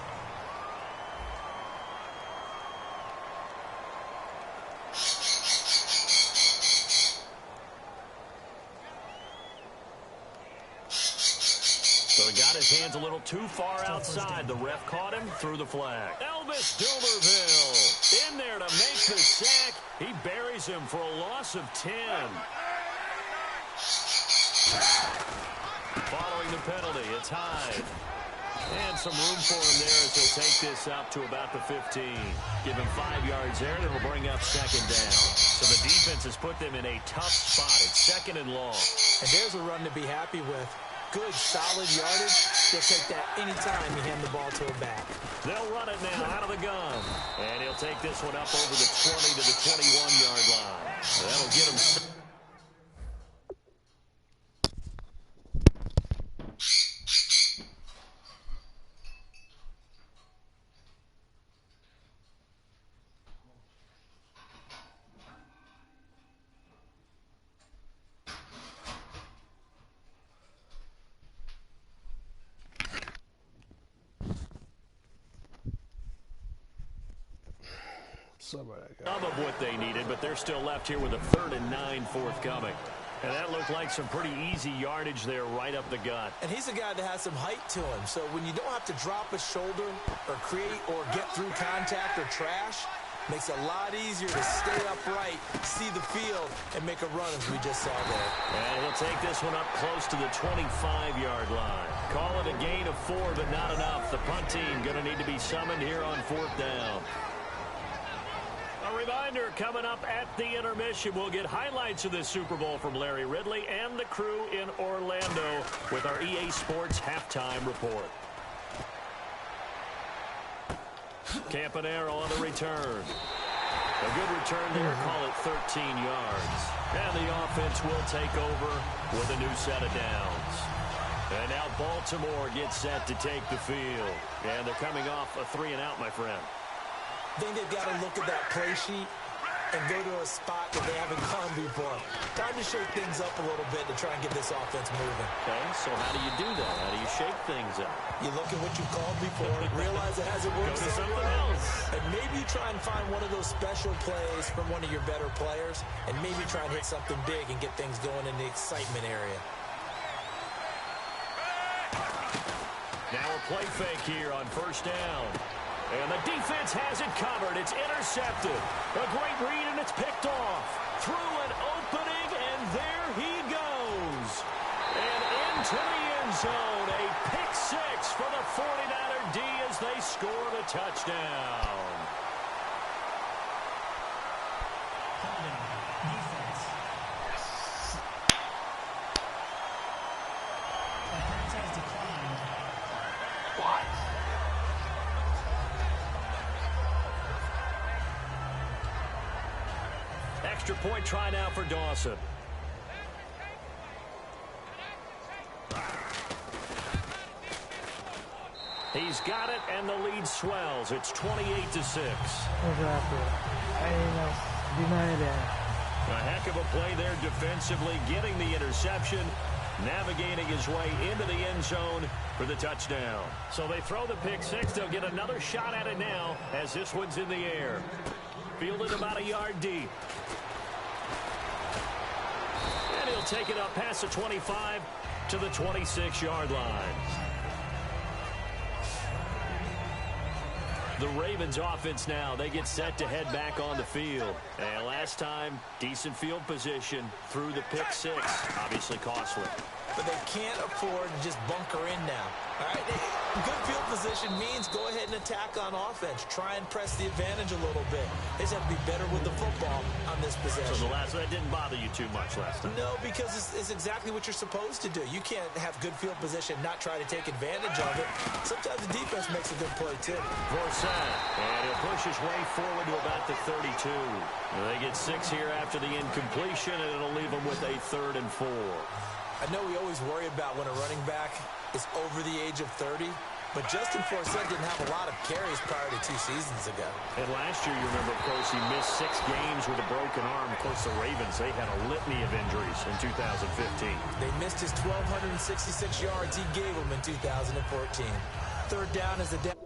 So he got his hands a little too far outside. The ref caught him, threw the flag. Elvis Dumerville in there to make the sack. He buries him for a loss of 10. Following the penalty, it's Hyde. And some room for him there as he'll take this up to about the 15. Give him 5 yards there, and it'll bring up 2nd down. So the defense has put them in a tough spot. It's 2nd and long. And there's a run to be happy with. Good, solid yardage. They'll take that anytime you hand the ball to a back. They'll run it now out of the gun. And he'll take this one up over the 20 to the 21-yard line. That'll get him... some of what they needed, but they're still left here with a 3rd and 9 forthcoming. And that looked like some pretty easy yardage there right up the gut. And he's a guy that has some height to him, so when you don't have to drop a shoulder or create or get through contact or trash, makes it a lot easier to stay upright, see the field, and make a run as we just saw there. And he'll take this one up close to the 25-yard line. Call it a gain of 4, but not enough. The punt team going to need to be summoned here on 4th down. A reminder, coming up at the intermission, we'll get highlights of this Super Bowl from Larry Ridley and the crew in Orlando with our EA Sports halftime report. Campanaro on the return. A good return there, call it 13 yards. And the offense will take over with a new set of downs. And now Baltimore gets set to take the field. And they're coming off a 3-and-out, my friend. I think they've got to look at that play sheet and go to a spot that they haven't gone before. Time to shake things up a little bit to try and get this offense moving. Okay, so how do you do that? How do you shake things up? You look at what you called before, realize it hasn't worked Go to so something well, else. and maybe you try and find one of those special plays from one of your better players and maybe try and hit something big and get things going in the excitement area. Now a play fake here on first down. And the defense has it covered. It's intercepted. A great read, and it's picked off. Through an opening, and there he goes. And into the end zone. A pick six for the 49er D as they score the touchdown. Extra point try now for Dawson. He's got it, and the lead swells. It's 28-6. A heck of a play there defensively, getting the interception, navigating his way into the end zone for the touchdown. So they throw the pick six. They'll get another shot at it now as this one's in the air. Fielded about a yard deep. And he'll take it up past the 25 to the 26-yard line. The Ravens offense now, they get set to head back on the field. And last time, decent field position through the pick six. Obviously costly. But they can't afford to just bunker in now. All right, good field position means go ahead and attack on offense. Try and press the advantage a little bit. They just have to be better with the football on this possession. So that didn't bother you too much last time? No, because it's exactly what you're supposed to do. You can't have good field position, not try to take advantage of it. Sometimes the defense makes a good play, too. Forsett, and he'll push his way forward to about the 32. They get 6 here after the incompletion, and it'll leave them with a 3rd and 4. I know we always worry about when a running back is over the age of 30, but Justin Forsett didn't have a lot of carries prior to 2 seasons ago. And last year, you remember, of course, he missed 6 games with a broken arm. Of course, the Ravens, they had a litany of injuries in 2015. They missed his 1,266 yards he gave them in 2014. 3rd down is the down.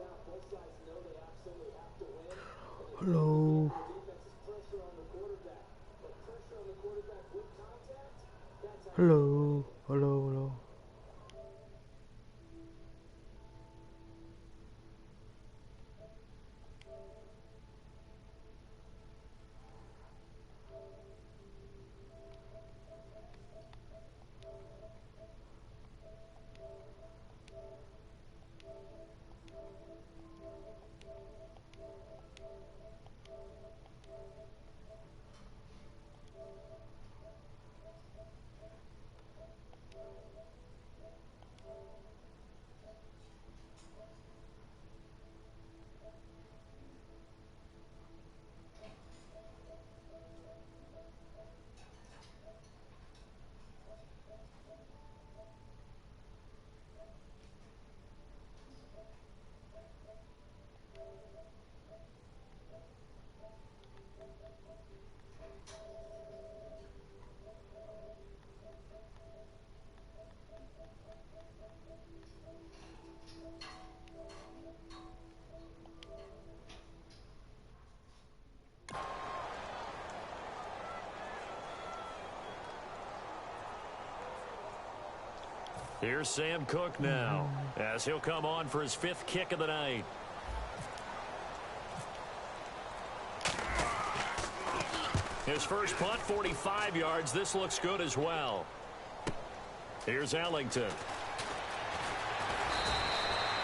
Hello. Hello. Hello. Here's Sam Cook now, as he'll come on for his 5th kick of the night. His first punt, 45 yards. This looks good as well. Here's Ellington.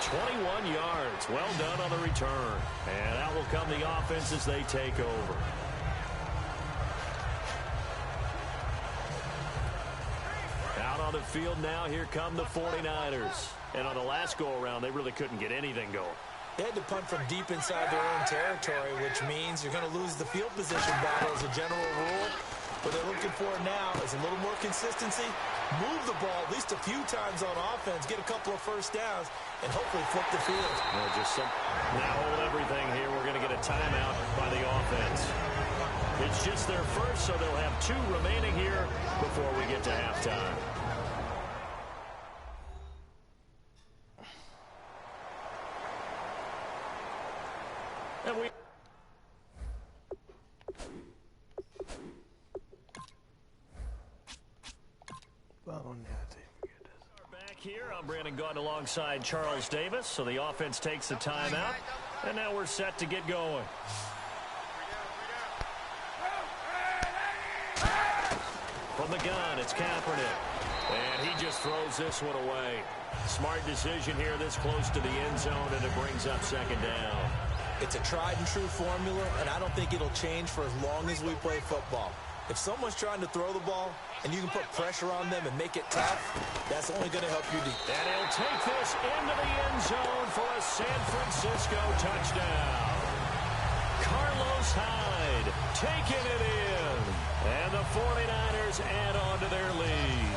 21 yards. Well done on the return. And out will come the offense as they take over. Out on the field now, here come the 49ers. And on the last go-around, they really couldn't get anything going. They had to punt from deep inside their own territory, which means you're going to lose the field position battle as a general rule. What they're looking for now is a little more consistency, move the ball at least a few times on offense, get a couple of first downs, and hopefully flip the field. Now hold everything here. We're going to get a timeout by the offense. It's just their first, so they'll have 2 remaining here before we get to halftime. Tom Brandon gone alongside Charles Davis, so the offense takes the timeout, and now we're set to get going. From the gun, it's Kaepernick, and he just throws this one away. Smart decision here this close to the end zone, and it brings up second down. It's a tried-and-true formula, and I don't think it'll change for as long as we play football. If someone's trying to throw the ball and you can put pressure on them and make it tough, that's only going to help you. And he'll take this into the end zone for a San Francisco touchdown. Carlos Hyde taking it in. And the 49ers add on to their lead.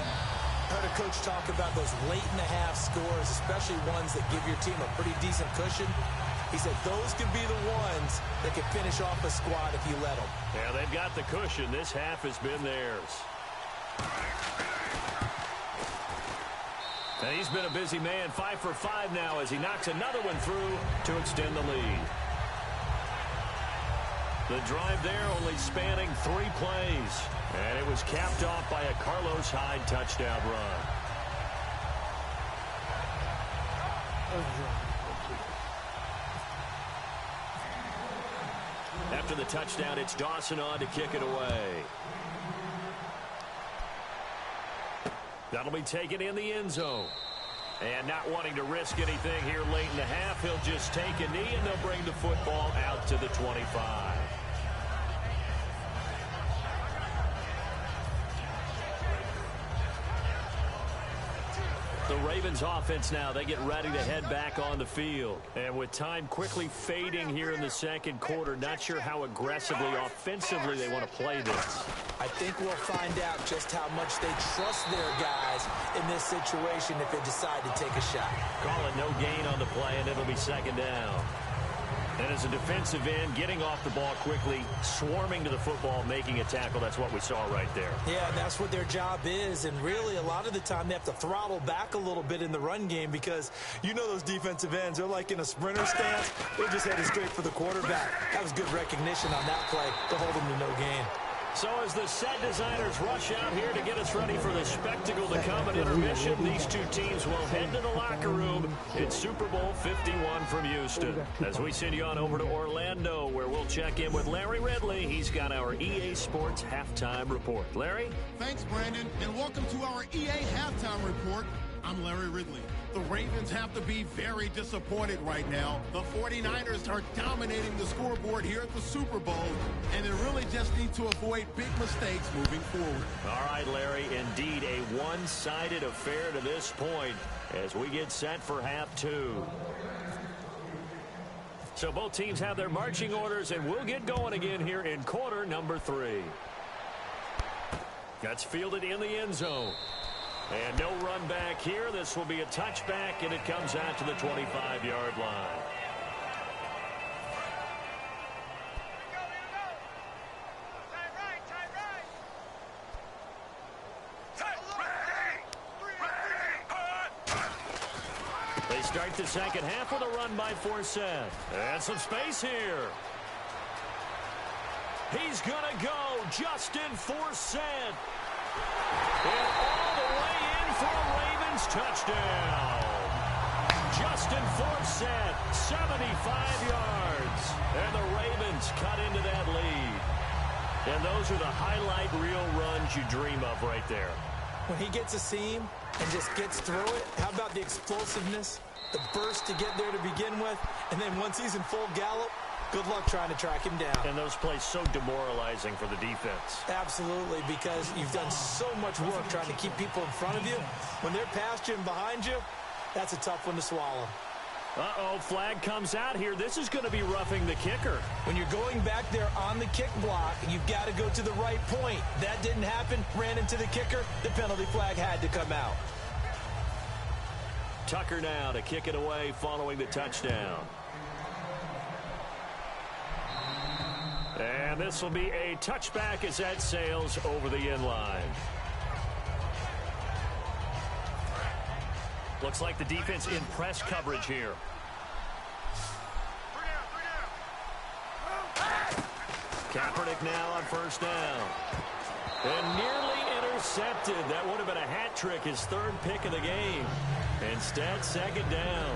I heard a coach talk about those late-in-the-half scores, especially ones that give your team a pretty decent cushion. He said those could be the ones that could finish off a squad if you let them. Yeah, they've got the cushion. This half has been theirs. And he's been a busy man, 5 for 5 now as he knocks another one through to extend the lead. The drive there only spanning 3 plays. And it was capped off by a Carlos Hyde touchdown run. After the touchdown, it's Dawson on to kick it away. That'll be taken in the end zone. And not wanting to risk anything here late in the half, he'll just take a knee and they'll bring the football out to the 25. The Ravens offense now, they get ready to head back on the field. And with time quickly fading here in the second quarter, not sure how aggressively, offensively they want to play this. I think we'll find out just how much they trust their guys in this situation if they decide to take a shot. Call it no gain on the play, and it'll be second down. And as a defensive end, getting off the ball quickly, swarming to the football, making a tackle, that's what we saw right there. Yeah, that's what their job is. And really, a lot of the time, they have to throttle back a little bit in the run game because you know those defensive ends, they're like in a sprinter stance. They just headed straight for the quarterback. That was good recognition on that play to hold them to no gain. So as the set designers rush out here to get us ready for the spectacle to come at intermission, these two teams will head to the locker room. It's Super Bowl 51 from Houston. As we send you on over to Orlando, where we'll check in with Larry Ridley. He's got our EA Sports Halftime Report. Larry? Thanks, Brandon, and welcome to our EA Halftime Report. I'm Larry Ridley. The Ravens have to be very disappointed right now. The 49ers are dominating the scoreboard here at the Super Bowl, and they really just need to avoid big mistakes moving forward. All right, Larry, indeed a one-sided affair to this point as we get set for half 2. So both teams have their marching orders, and we'll get going again here in quarter number 3. That's fielded in the end zone. And no run back here. This will be a touchback, and it comes out to the 25-yard line. They start the second half with a run by Forsett. And some space here. He's going to go. Justin Forsett. And all the way in for a Ravens touchdown. Justin Forsett, 75 yards. And the Ravens cut into that lead. And those are the highlight reel runs you dream of right there. When he gets a seam and just gets through it, how about the explosiveness, the burst to get there to begin with, and then once he's in full gallop, good luck trying to track him down. And those plays so demoralizing for the defense. Absolutely, because you've done so much work trying to keep people in front of you. When they're past you and behind you, that's a tough one to swallow. Uh-oh, flag comes out here. This is going to be roughing the kicker. When you're going back there on the kick block, you've got to go to the right point. That didn't happen, ran into the kicker. The penalty flag had to come out. Tucker now to kick it away following the touchdown. And this will be a touchback as that sails over the end line. Looks like the defense in press coverage here. Kaepernick now on first down. And nearly intercepted. That would have been a hat trick, his third pick of the game. Instead, second down.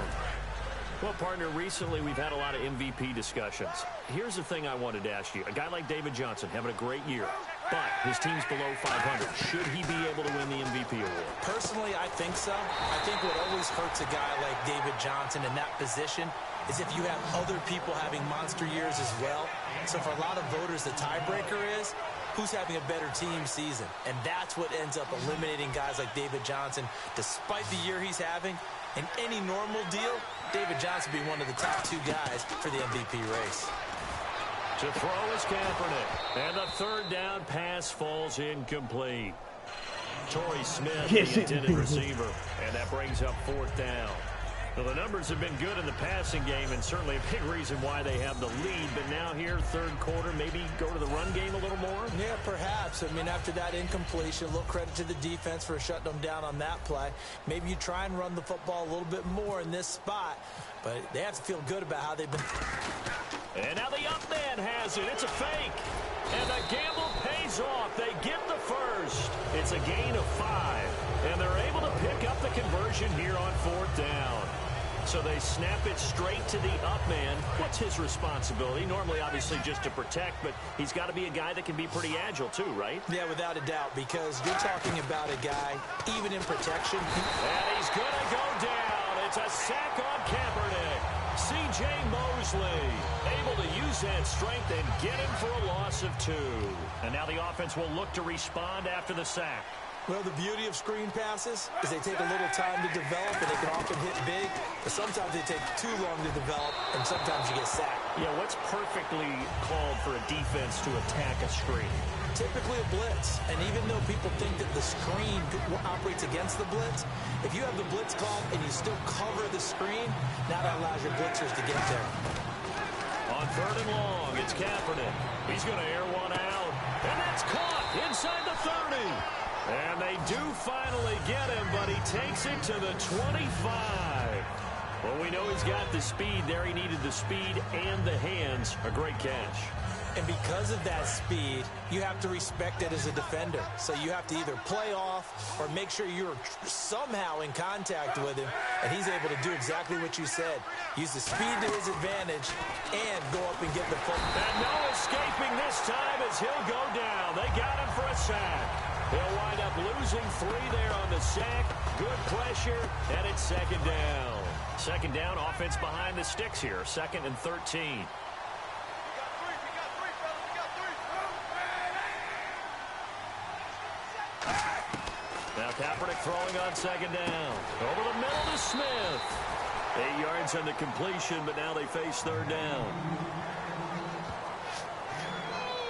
Well, partner, recently we've had a lot of MVP discussions. Here's the thing I wanted to ask you. A guy like David Johnson having a great year, but his team's below 500. Should he be able to win the MVP award? Personally, I think so. I think what always hurts a guy like David Johnson in that position is if you have other people having monster years as well. So for a lot of voters, the tiebreaker is who's having a better team season. And that's what ends up eliminating guys like David Johnson, despite the year he's having. In any normal deal, David Johnson would be one of the top two guys for the MVP race. To throw is Kaepernick. And the third down pass falls incomplete. Torrey Smith, the intended receiver. And that brings up fourth down. Well, the numbers have been good in the passing game, and certainly a big reason why they have the lead. But now here, third quarter, maybe go to the run game a little more? Yeah, perhaps. I mean, after that incompletion, a little credit to the defense for shutting them down on that play. Maybe you try and run the football a little bit more in this spot. But they have to feel good about how they've been. And now the up man has it. It's a fake. And the gamble pays off. They get the first. It's a gain of 5. And they're able to pick up the conversion here on fourth down. So they snap it straight to the up man. What's his responsibility? Normally, obviously, just to protect, but he's got to be a guy that can be pretty agile too, right? Yeah, without a doubt, because you're talking about a guy, even in protection. And he's going to go down. It's a sack on Kaepernick. C.J. Mosley able to use that strength and get him for a loss of 2. And now the offense will look to respond after the sack. Well, the beauty of screen passes is they take a little time to develop, and they can often hit big, but sometimes they take too long to develop, and sometimes you get sacked. Yeah, what's perfectly called for a defense to attack a screen? Typically a blitz, and even though people think that the screen operates against the blitz, if you have the blitz called and you still cover the screen, now that allows your blitzers to get there. On third and long, it's Kaepernick. He's going to air one out, and that's caught inside the 30. And they do finally get him, but he takes it to the 25. Well, we know he's got the speed there. He needed the speed and the hands. A great catch. And because of that speed, you have to respect it as a defender. So you have to either play off or make sure you're somehow in contact with him. And he's able to do exactly what you said. Use the speed to his advantage and go up and get the football. And no escaping this time as he'll go down. They got him for a sack. He'll wind up losing 3 there on the sack. Good pressure, and it's second down. Second down, offense behind the sticks here. 2nd and 13. Now Kaepernick throwing on second down. Over the middle to Smith. 8 yards on the completion, but now they face third down.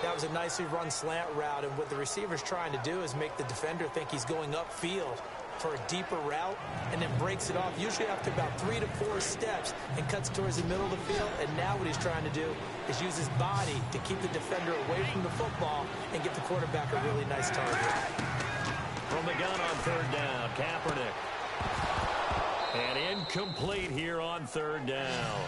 That was a nicely run slant route, and what the receiver's trying to do is make the defender think he's going upfield for a deeper route, and then breaks it off, usually after about 3 to 4 steps, and cuts towards the middle of the field. And now what he's trying to do is use his body to keep the defender away from the football and give the quarterback a really nice target. From the gun on third down, Kaepernick. And incomplete here on third down.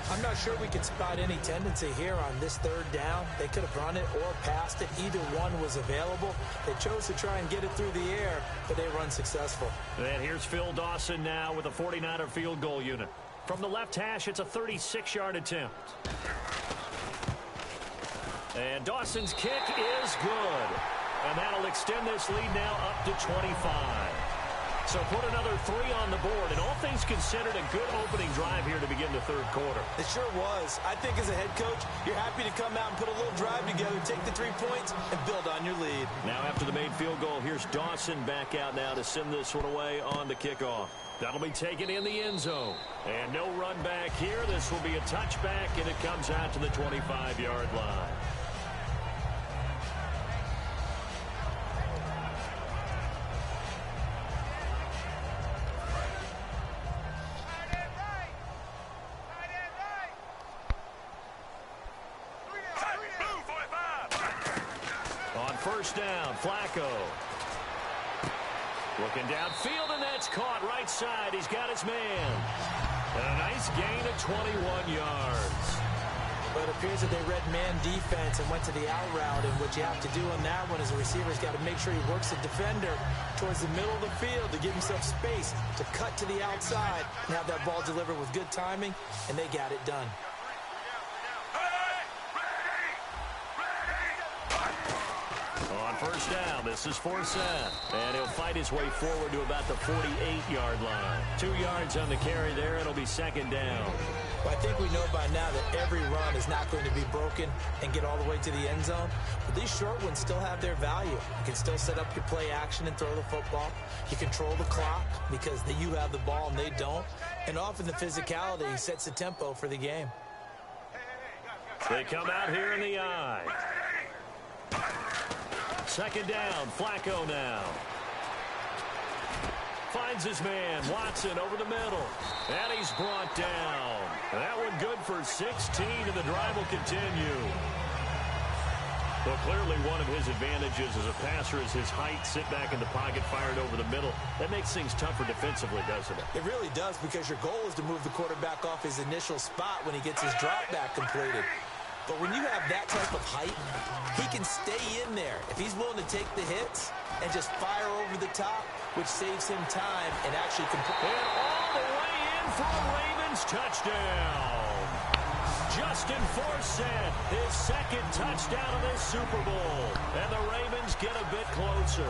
I'm not sure we could spot any tendency here on this third down. They could have run it or passed it. Either one was available. They chose to try and get it through the air, but they were unsuccessful. And here's Phil Dawson now with a 49er field goal unit. From the left hash, it's a 36-yard attempt. And Dawson's kick is good. And that'll extend this lead now up to 25. So put another 3 on the board, and all things considered, a good opening drive here to begin the third quarter. It sure was. I think as a head coach, you're happy to come out and put a little drive together, take the 3 points, and build on your lead. Now after the made field goal, here's Dawson back out now to send this one away on the kickoff. That'll be taken in the end zone. And no run back here. This will be a touchback, and it comes out to the 25-yard line. First down, Flacco. Looking downfield, and that's caught right side. He's got his man. And a nice gain of 21 yards. But it appears that they read man defense and went to the out route, and what you have to do on that one is the receiver's got to make sure he works the defender towards the middle of the field to give himself space to cut to the outside and have that ball delivered with good timing, and they got it done. On first down, this is for Seth. And he'll fight his way forward to about the 48-yard line. 2 yards on the carry there. It'll be second down. Well, I think we know by now that every run is not going to be broken and get all the way to the end zone. But these short ones still have their value. You can still set up your play action and throw the football. You control the clock because you have the ball and they don't. And often the physicality sets the tempo for the game. They come out here in the eye. Second down, Flacco now. Finds his man, Watson over the middle. And he's brought down. That one good for 16, and the drive will continue. Well, clearly one of his advantages as a passer is his height. Sit back in the pocket, fired over the middle. That makes things tougher defensively, doesn't it? It really does, because your goal is to move the quarterback off his initial spot when he gets his drop back completed. But when you have that type of height, he can stay in there if he's willing to take the hits and just fire over the top, which saves him time and actually can... And all the way in for a Ravens touchdown. Justin Forsett, his second touchdown of this Super Bowl. And the Ravens get a bit closer.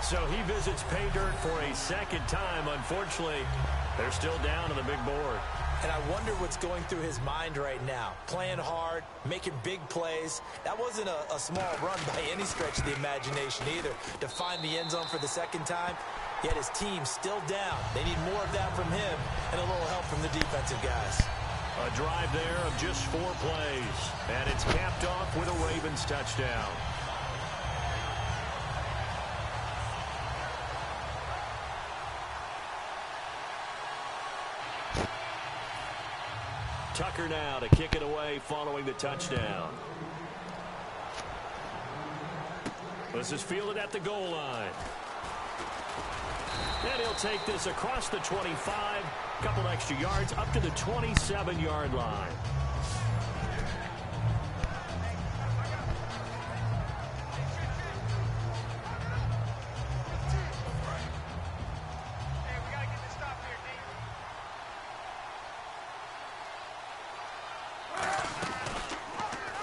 So he visits pay dirt for a second time. Unfortunately, they're still down on the big board. And I wonder what's going through his mind right now. Playing hard, making big plays. That wasn't a small run by any stretch of the imagination either. To find the end zone for the second time, yet his team still down. They need more of that from him and a little help from the defensive guys. A drive there of just 4 plays. And it's capped off with a Ravens touchdown. Tucker now to kick it away following the touchdown. This is fielded at the goal line. And he'll take this across the 25, couple extra yards up to the 27-yard line.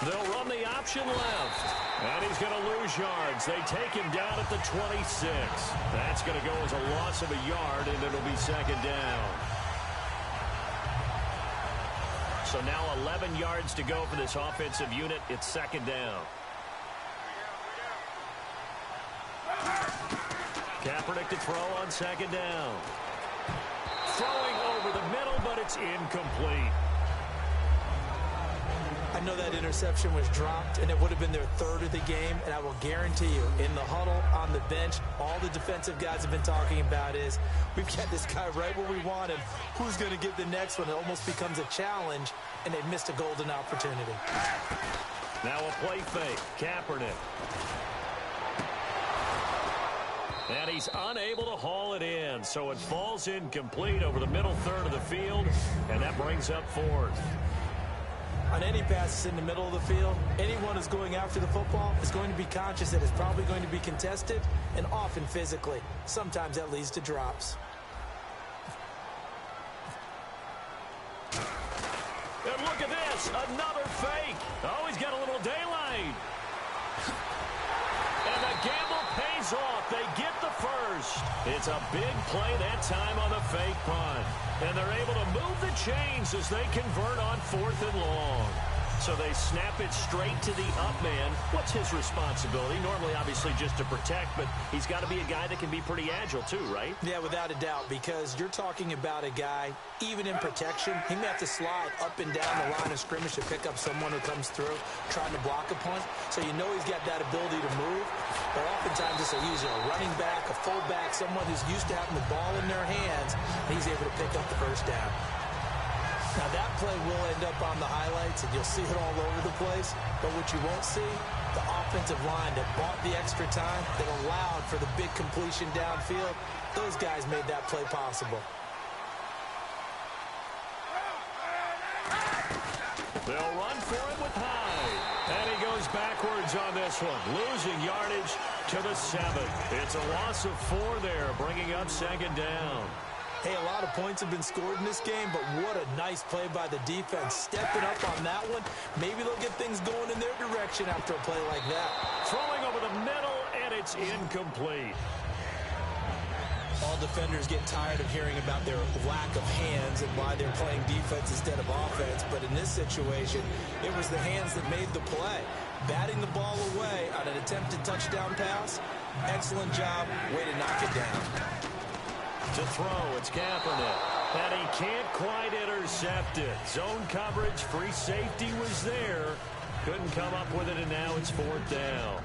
They'll run the option left. And he's going to lose yards. They take him down at the 26. That's going to go as a loss of a yard, and it'll be second down. So now 11 yards to go for this offensive unit. It's second down. Kaepernick to throw on second down. Throwing over the middle, but it's incomplete. I know that interception was dropped, and it would have been their third of the game, and I will guarantee you, in the huddle, on the bench, all the defensive guys have been talking about is, we've got this guy right where we want him. Who's going to get the next one? It almost becomes a challenge, and they missed a golden opportunity. Now a play fake. Kaepernick. And he's unable to haul it in, so it falls incomplete over the middle third of the field, and that brings up fourth. On any passes in the middle of the field, anyone who's going after the football is going to be conscious that it's probably going to be contested, and often physically. Sometimes that leads to drops. And look at this, another fake. Oh, he's got a little daylight. And the gamble pays off. They get the first. It's a big play that time on the fake punt. And they're able to move the chains as they convert on 4th and long. So they snap it straight to the up man. What's his responsibility? Normally, obviously, just to protect, but he's got to be a guy that can be pretty agile too, right? Yeah, without a doubt, because you're talking about a guy, even in protection, he may have to slide up and down the line of scrimmage to pick up someone who comes through trying to block a punt. So you know he's got that ability to move. But oftentimes it's usually a running back, a fullback, someone who's used to having the ball in their hands, and he's able to pick up the first down. Now that play will end up on the highlights, and you'll see it all over the place. But what you won't see, the offensive line that bought the extra time, that allowed for the big completion downfield, those guys made that play possible. They'll run for it with Hyde. And he goes backwards on this one, losing yardage to the 7. It's a loss of 4 there, bringing up 2nd down. Hey, a lot of points have been scored in this game, but what a nice play by the defense. Stepping up on that one. Maybe they'll get things going in their direction after a play like that. Throwing over the middle, and it's incomplete. All defenders get tired of hearing about their lack of hands and why they're playing defense instead of offense. But in this situation, it was the hands that made the play. Batting the ball away on an attempted touchdown pass. Excellent job. Way to knock it down. To throw, it's Kaepernick. And he can't quite intercept it. Zone coverage, free safety was there. Couldn't come up with it, and now it's 4th down.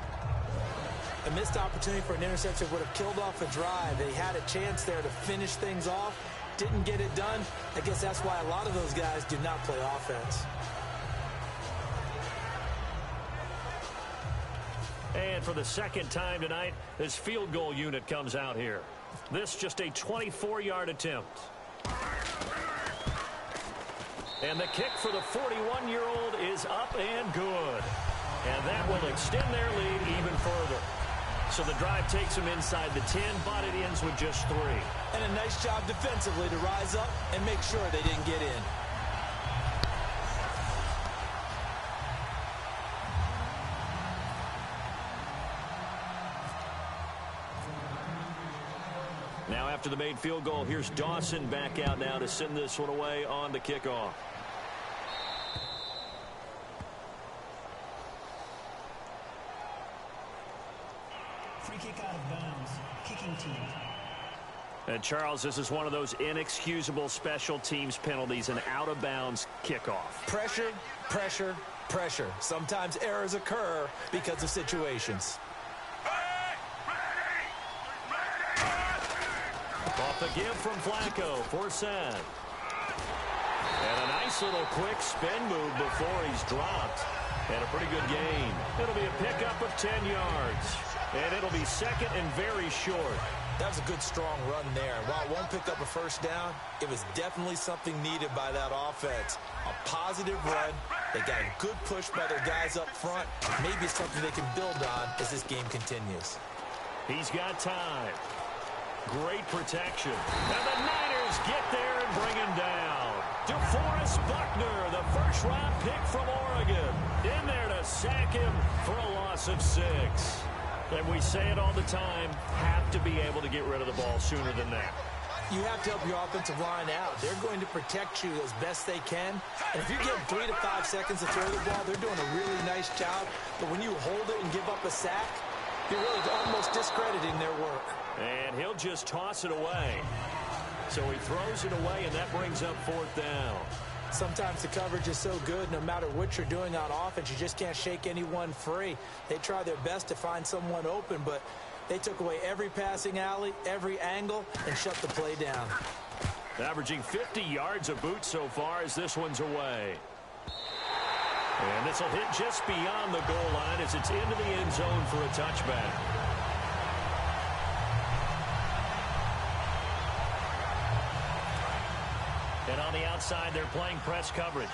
A missed opportunity for an interception would have killed off a drive. They had a chance there to finish things off. Didn't get it done. I guess that's why a lot of those guys do not play offense. And for the 2nd time tonight, this field goal unit comes out here. This just a 24-yard attempt. And the kick for the 41-year-old is up and good. And that will extend their lead even further. So the drive takes them inside the 10, but it ends with just 3. And a nice job defensively to rise up and make sure they didn't get in. Now after the made field goal, here's Dawson back out now to send this one away on the kickoff. Free kick out of bounds. Kicking team. And Charles, this is one of those inexcusable special teams penalties, an out-of-bounds kickoff. Pressure, pressure, pressure. Sometimes errors occur because of situations. Off the give from Flacco for Sad. And a nice little quick spin move before he's dropped. And a pretty good gain. It'll be a pickup of 10 yards. And it'll be 2nd and very short. That was a good, strong run there. While it won't pick up a first down, it was definitely something needed by that offense. A positive run. They got a good push by their guys up front. Maybe it's something they can build on as this game continues. He's got time. Great protection. And the Niners get there and bring him down. DeForest Buckner, the first-round pick from Oregon, in there to sack him for a loss of 6. And we say it all the time, have to be able to get rid of the ball sooner than that. You have to help your offensive line out. They're going to protect you as best they can. And if you're getting 3 to 5 seconds to throw the ball, they're doing a really nice job. But when you hold it and give up a sack, you're really almost discrediting their work. And he'll just toss it away. So he throws it away, and that brings up 4th down. Sometimes the coverage is so good, no matter what you're doing on offense, you just can't shake anyone free. They try their best to find someone open, but they took away every passing alley, every angle, and shut the play down. Averaging 50 yards a boot so far as this one's away. And this will hit just beyond the goal line as it's into the end zone for a touchback. And on the outside, they're playing press coverage.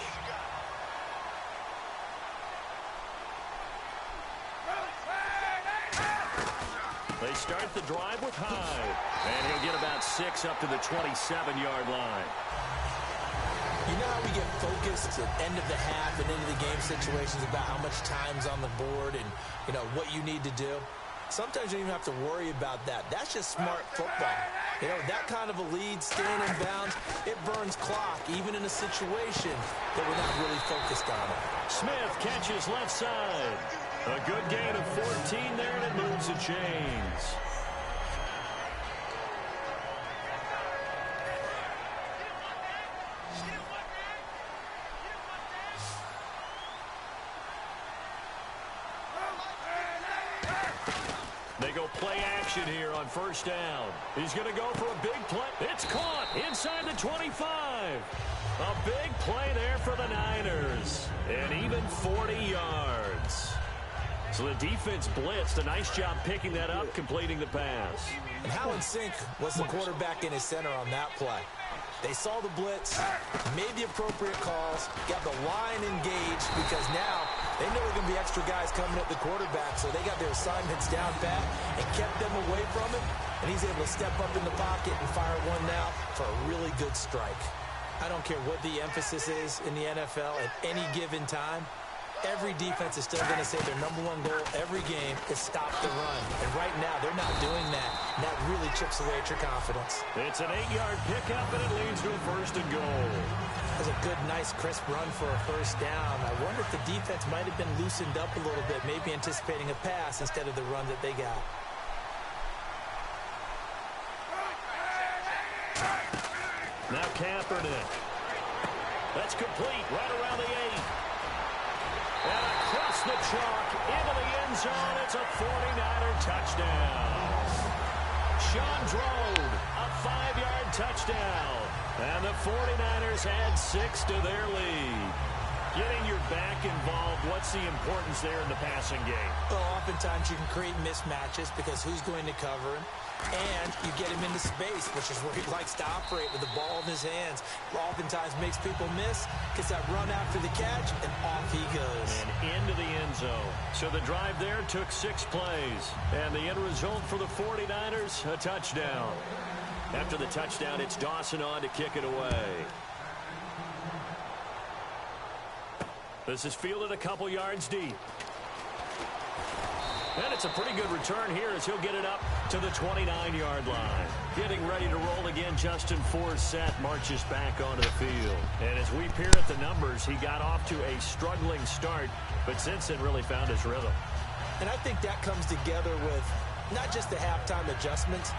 They start the drive with Hyde. And he'll get about 6 up to the 27-yard line. You know how we get focused at end of the half and into the game situations about how much time's on the board and, you know, what you need to do? Sometimes you don't even have to worry about that. That's just smart football. You know, that kind of a lead, staying in bounds, it burns clock, even in a situation that we're not really focused on it. Smith catches left side. A good gain of 14 there, and it moves the chains. They go play action here on first down. He's going to go for a big play. It's caught inside the 25. A big play there for the Niners. And even 40 yards. So the defense blitzed. A nice job picking that up, completing the pass. And how in sync was the quarterback in his center on that play? They saw the blitz, made the appropriate calls, got the line engaged, because now they know there are going to be extra guys coming at the quarterback, so they got their assignments down pat and kept them away from him, and he's able to step up in the pocket and fire one now for a really good strike. I don't care what the emphasis is in the NFL at any given time. Every defense is still going to say their #1 goal every game is stop the run. And right now, they're not doing that. And that really chips away at your confidence. It's an 8-yard pickup, and it leads to a 1st and goal. That's a good, nice, crisp run for a 1st down. I wonder if the defense might have been loosened up a little bit, maybe anticipating a pass instead of the run that they got. Now Kaepernick. That's complete right around the 8. And across the chalk into the end zone. It's a 49er touchdown. Sean Drode, a 5-yard touchdown. And the 49ers add 6 to their lead. Getting your back involved, what's the importance there in the passing game? Well, oftentimes you can create mismatches because who's going to cover him? And you get him into space, which is where he likes to operate with the ball in his hands. Oftentimes makes people miss, gets that run after the catch, and off he goes. And into the end zone. So the drive there took 6 plays. And the end result for the 49ers, a touchdown. After the touchdown, it's Dawson on to kick it away. This is fielded a couple yards deep. And it's a pretty good return here as he'll get it up to the 29-yard line. Getting ready to roll again, Justin Forsett marches back onto the field. And as we peer at the numbers, he got off to a struggling start, but since then really found his rhythm. And I think that comes together with not just the halftime adjustments,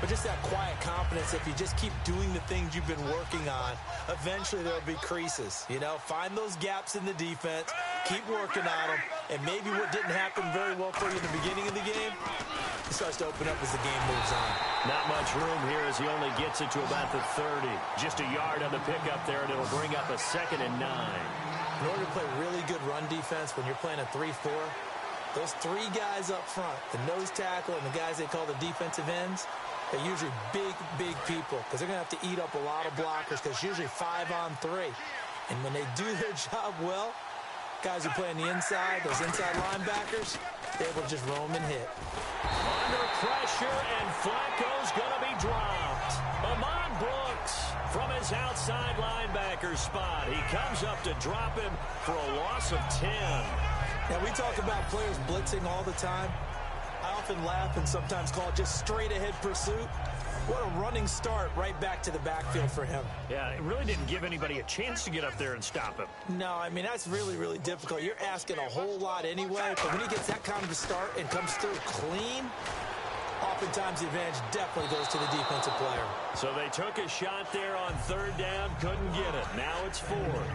but just that quiet confidence. If you just keep doing the things you've been working on, eventually there'll be creases. You know, find those gaps in the defense, keep working on them, and maybe what didn't happen very well for you in the beginning of the game, it starts to open up as the game moves on. Not much room here as he only gets it to about the 30. Just a yard on the pickup there, and it'll bring up a 2nd and 9. In order to play really good run defense when you're playing a 3-4, those 3 guys up front, the nose tackle and the guys they call the defensive ends, they're usually big, big people because they're going to have to eat up a lot of blockers because usually 5-on-3. And when they do their job well, guys who play on the inside, those inside linebackers, they're able to just roam and hit. Under pressure, and Flacco's going to be dropped. Amon Brooks from his outside linebacker spot. He comes up to drop him for a loss of 10. Now, we talk about players blitzing all the time. I often laugh and sometimes call it just straight-ahead pursuit. What a running start right back to the backfield for him. Yeah, it really didn't give anybody a chance to get up there and stop him. No, I mean, that's really, really difficult. You're asking a whole lot anyway, but when he gets that kind of a start and comes through clean, oftentimes the advantage definitely goes to the defensive player. So they took a shot there on 3rd down, couldn't get it. Now it's 4th.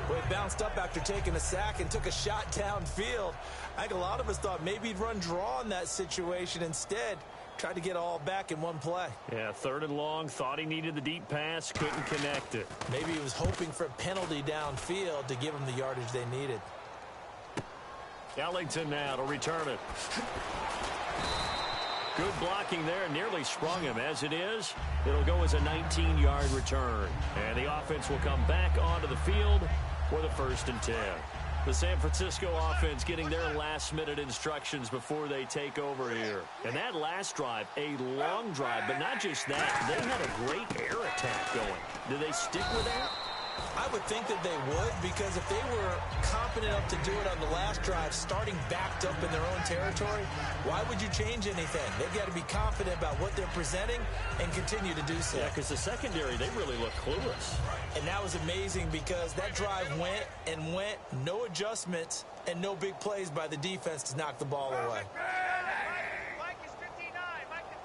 Well, he bounced up after taking a sack and took a shot downfield. I think a lot of us thought maybe he'd run draw in that situation. Instead, tried to get all back in one play. Yeah, 3rd and long, thought he needed the deep pass, couldn't connect it. Maybe he was hoping for a penalty downfield to give him the yardage they needed. Ellington now to return it. Good blocking there, nearly sprung him. As it is, it'll go as a 19-yard return. And the offense will come back onto the field for the 1st and 10. The San Francisco offense getting their last-minute instructions before they take over here. And that last drive, a long drive, but not just that. They had a great air attack going. Do they stick with that? I would think that they would, because if they were confident enough to do it on the last drive, starting backed up in their own territory, why would you change anything? They've got to be confident about what they're presenting and continue to do so. Yeah, because the secondary, they really look clueless. And that was amazing because that drive went and went, no adjustments, and no big plays by the defense to knock the ball away. Mike is 59. Mike is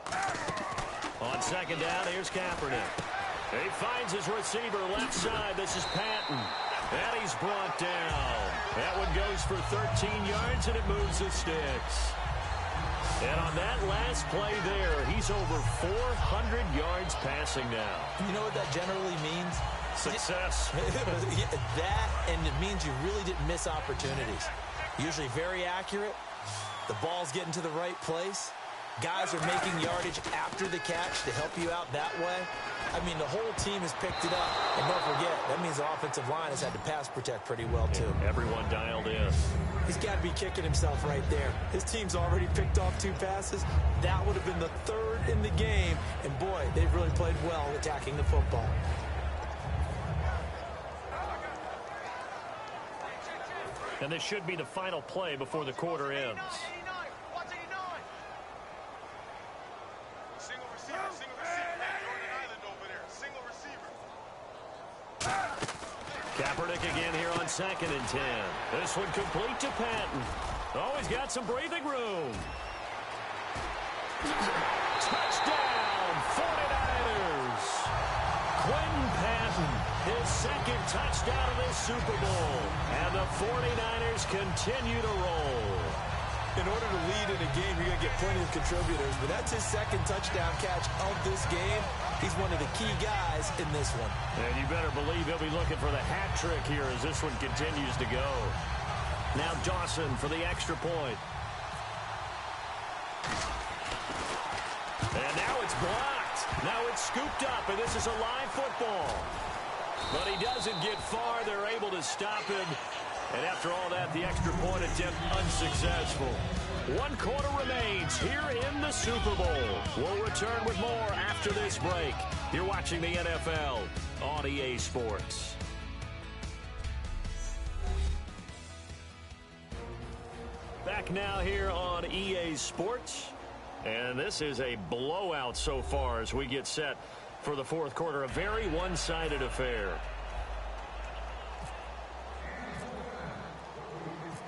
59. On 2nd down, here's Kaepernick. He finds his receiver left side. This is Patton. And he's brought down. That one goes for 13 yards, and it moves the sticks. And on that last play there, he's over 400 yards passing now. You know what that generally means? Success. That, and it means you really didn't miss opportunities. Usually very accurate. The ball's getting to the right place. Guys are making yardage after the catch to help you out that way. I mean, the whole team has picked it up. And don't forget, that means the offensive line has had to pass protect pretty well, too. Everyone dialed in. He's got to be kicking himself right there. His team's already picked off 2 passes. That would have been the 3rd in the game. And, boy, they've really played well attacking the football. And this should be the final play before the quarter ends. Kaepernick again here on 2nd and 10. This one complete to Patton. Oh, he's got some breathing room. Touchdown, 49ers. Quentin Patton, his 2nd touchdown of this Super Bowl. And the 49ers continue to roll. In order to lead in a game, you're going to get plenty of contributors, but that's his 2nd touchdown catch of this game. He's one of the key guys in this one. And you better believe he'll be looking for the hat trick here as this one continues to go. Now Dawson for the extra point. And now it's blocked. Now it's scooped up, and this is a live football. But he doesn't get far. They're able to stop him. And after all that, the extra point attempt unsuccessful. 1 quarter remains here in the Super Bowl. We'll return with more after this break. You're watching the NFL on EA Sports. Back now here on EA Sports. And this is a blowout so far as we get set for the 4th quarter. A very one-sided affair.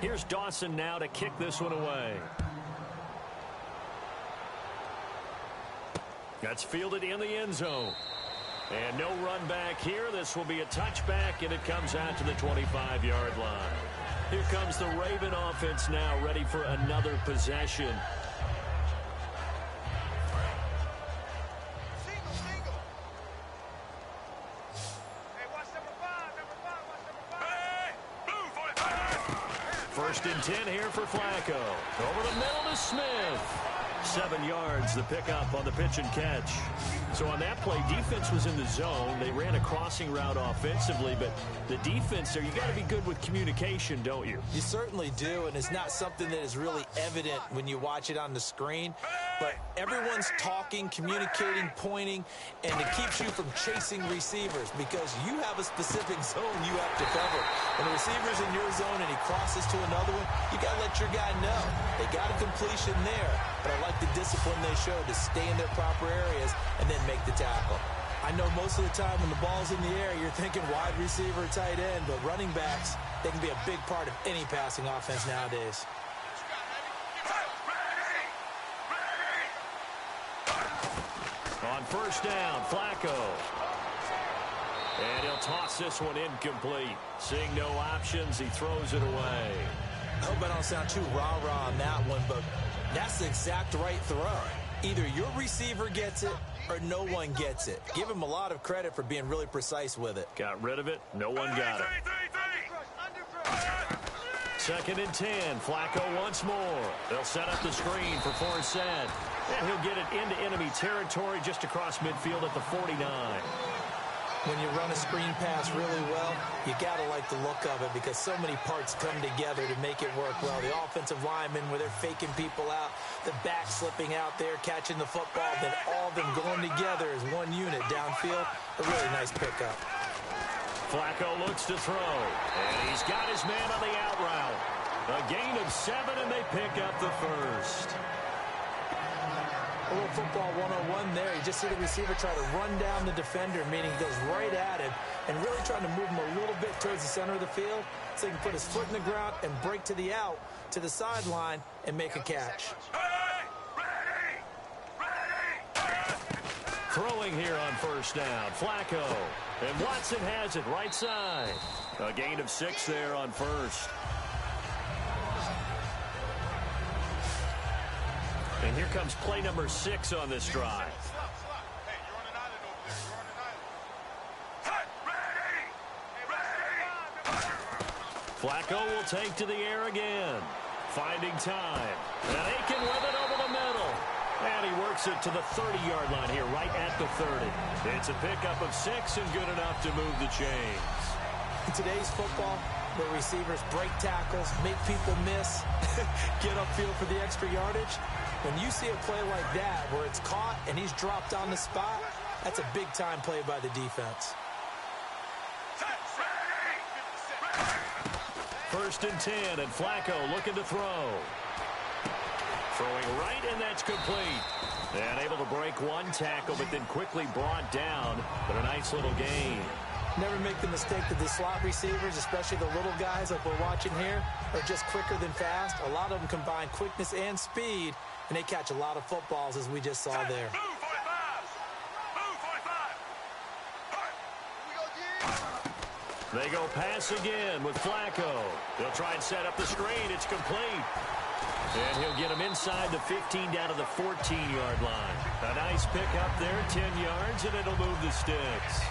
Here's Dawson now to kick this one away. That's fielded in the end zone. And no run back here. This will be a touchback, and it comes out to the 25-yard line. Here comes the Raven offense now, ready for another possession. First and 10 here for Flacco. Over the middle to Smith. 7 yards, the pickup on the pitch and catch. So on that play, defense was in the zone. They ran a crossing route offensively, but the defense there, you got to be good with communication, don't you? You certainly do, and it's not something that is really evident when you watch it on the screen. But everyone's talking, communicating, pointing, and it keeps you from chasing receivers because you have a specific zone you have to cover. When the receiver's in your zone and he crosses to another one, you got to let your guy know. They got a completion there, but I like the discipline they showed to stay in their proper areas and then make the tackle. I know most of the time when the ball's in the air, you're thinking wide receiver, tight end, but running backs, they can be a big part of any passing offense nowadays. On first down, Flacco. And he'll toss this one incomplete. Seeing no options, he throws it away. I hope I don't sound too rah-rah on that one, but that's the exact right throw. Either your receiver gets it or no one gets it. Give him a lot of credit for being really precise with it. Got rid of it. No one got it. 2nd and 10. Flacco once more. They'll set up the screen for Forsett. And he'll get it into enemy territory just across midfield at the 49. When you run a screen pass really well, you got to like the look of it because so many parts come together to make it work well. The offensive linemen, where they're faking people out, the back slipping out there, catching the football, then all of them going together as one unit downfield. A really nice pickup. Flacco looks to throw, and he's got his man on the out route. A gain of 7, and they pick up the first. A little football 101 there. You just see the receiver try to run down the defender, meaning he goes right at him and really trying to move him a little bit towards the center of the field so he can put his foot in the ground and break to the out, to the sideline, and make a catch. Throwing here on first down, Flacco. And Watson has it right side. A gain of 6 there on first. And here comes play number 6 on this drive. Flacco will take to the air again. Finding time. And Aiken with it over the middle. And he works it to the 30-yard line here, right at the 30. It's a pickup of 6 and good enough to move the chains. In today's football, where receivers break tackles, make people miss, get upfield for the extra yardage, when you see a play like that where it's caught and he's dropped on the spot, that's a big-time play by the defense. First and 10, and Flacco looking to throw. Throwing right, and that's complete. And able to break one tackle, but then quickly brought down. But a nice little gain. Never make the mistake that the slot receivers, especially the little guys like we're watching here, are just quicker than fast. A lot of them combine quickness and speed, and they catch a lot of footballs, as we just saw there. They go pass again with Flacco. They'll try and set up the screen. It's complete. And he'll get him inside the 15 down to the 14-yard line. A nice pick up there, 10 yards, and it'll move the sticks.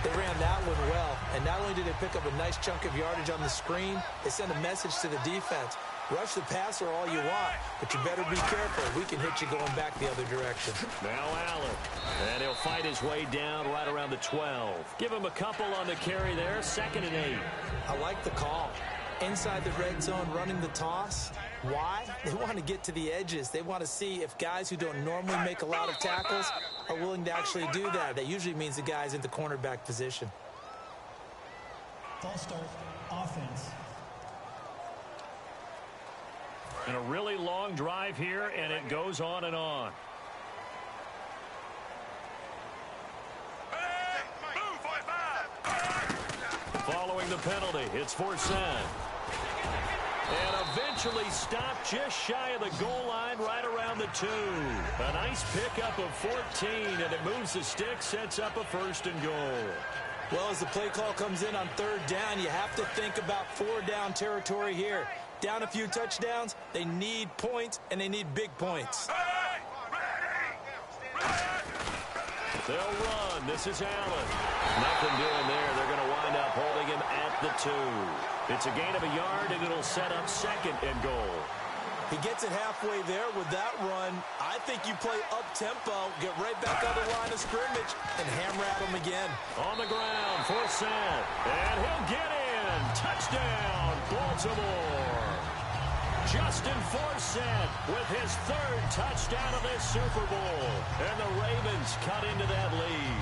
They ran that one well, and not only did they pick up a nice chunk of yardage on the screen, they sent a message to the defense. Rush the passer all you want, but you better be careful. We can hit you going back the other direction. Now Allen, and he'll fight his way down right around the 12. Give him a couple on the carry there, 2nd and 8. I like the call. Inside the red zone, running the toss. Why? They want to get to the edges. They want to see if guys who don't normally make a lot of tackles are willing to actually do that. That usually means the guy's in the cornerback position. False start, offense. And a really long drive here, and it goes on and on. Following the penalty, it's Forsett. And eventually stopped just shy of the goal line right around the 2. A nice pickup of 14, and it moves the stick, sets up a 1st and goal. Well, as the play call comes in on 3rd down, you have to think about 4-down territory here. Down a few touchdowns, they need points, and they need big points. They'll run. This is Allen. Nothing doing there. They're going to wind up holding him at the 2. It's a gain of a yard, and it'll set up 2nd and goal. He gets it halfway there with that run. I think you play up-tempo, get right back on the line of scrimmage, and hammer at him again. On the ground, Forsett, and he'll get in. Touchdown, Baltimore. Justin Forsett with his 3rd touchdown of this Super Bowl. And the Ravens cut into that lead.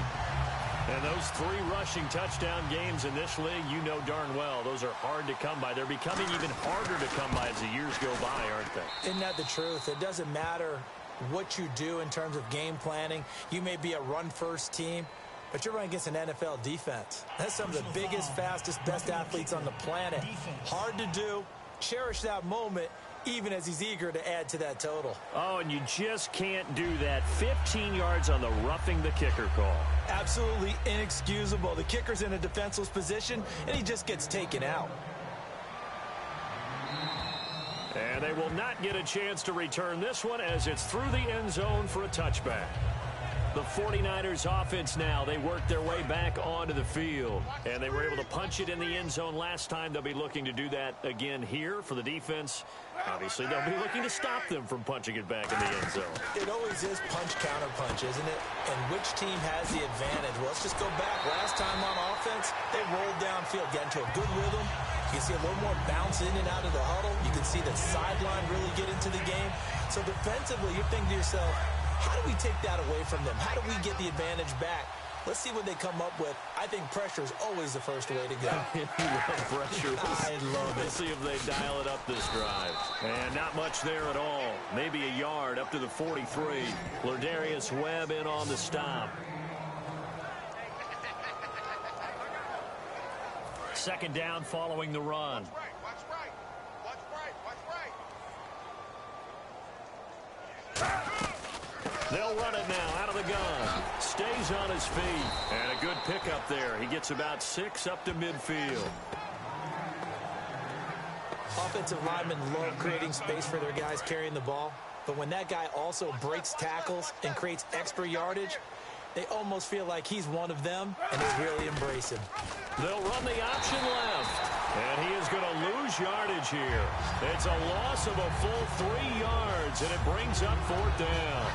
And those 3 rushing touchdown games in this league, you know darn well, those are hard to come by. They're becoming even harder to come by as the years go by, aren't they? Isn't that the truth? It doesn't matter what you do in terms of game planning. You may be a run-first team, but you're running against an NFL defense. That's some of the biggest, fastest, best athletes on the planet. Hard to do. Cherish that moment, even as he's eager to add to that total. Oh, and you just can't do that. 15 yards on the roughing the kicker call. Absolutely inexcusable. The kicker's in a defenseless position, and he just gets taken out. And they will not get a chance to return this one as it's through the end zone for a touchback. The 49ers offense now, they work their way back onto the field. And they were able to punch it in the end zone last time. They'll be looking to do that again here for the defense. Obviously, they'll be looking to stop them from punching it back in the end zone. It always is punch-counter-punch, isn't it? And which team has the advantage? Well, let's just go back. Last time on offense, they rolled downfield, got into a good rhythm. You can see a little more bounce in and out of the huddle. You can see the sideline really get into the game. So defensively, you're thinking to yourself, how do we take that away from them? How do we get the advantage back? Let's see what they come up with. I think pressure is always the first way to go. You love pressure. I love it. Let's see if they dial it up this drive. And not much there at all. Maybe a yard up to the 43. Lardarius Webb in on the stop. 2nd down following the run. They'll run it now out of the gun. Stays on his feet. And a good pickup there. He gets about 6 up to midfield. Offensive linemen love creating space for their guys carrying the ball. But when that guy also breaks tackles and creates extra yardage, they almost feel like he's one of them, and they really embrace him. They'll run the option left. And he is going to lose yardage here. It's a loss of a full 3 yards, and it brings up 4th down.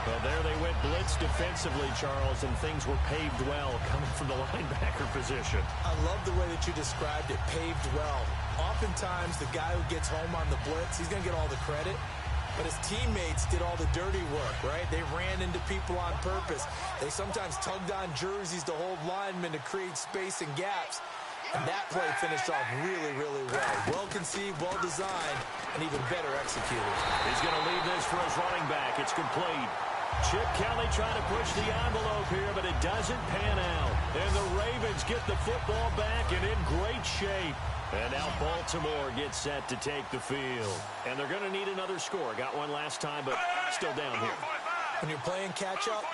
Well, there they went blitz defensively, Charles, and things were paved well coming from the linebacker position. I love the way that you described it, paved well. Oftentimes, the guy who gets home on the blitz, he's going to get all the credit. But his teammates did all the dirty work, right? They ran into people on purpose. They sometimes tugged on jerseys to hold linemen to create space and gaps. And that play finished off really, really well. Well conceived, well designed, and even better executed. He's going to leave this for his running back. It's complete. Chip Kelly trying to push the envelope here, but it doesn't pan out. And the Ravens get the football back and in great shape. And now Baltimore gets set to take the field. And they're going to need another score. Got one last time, but still down here. When you're playing catch-up,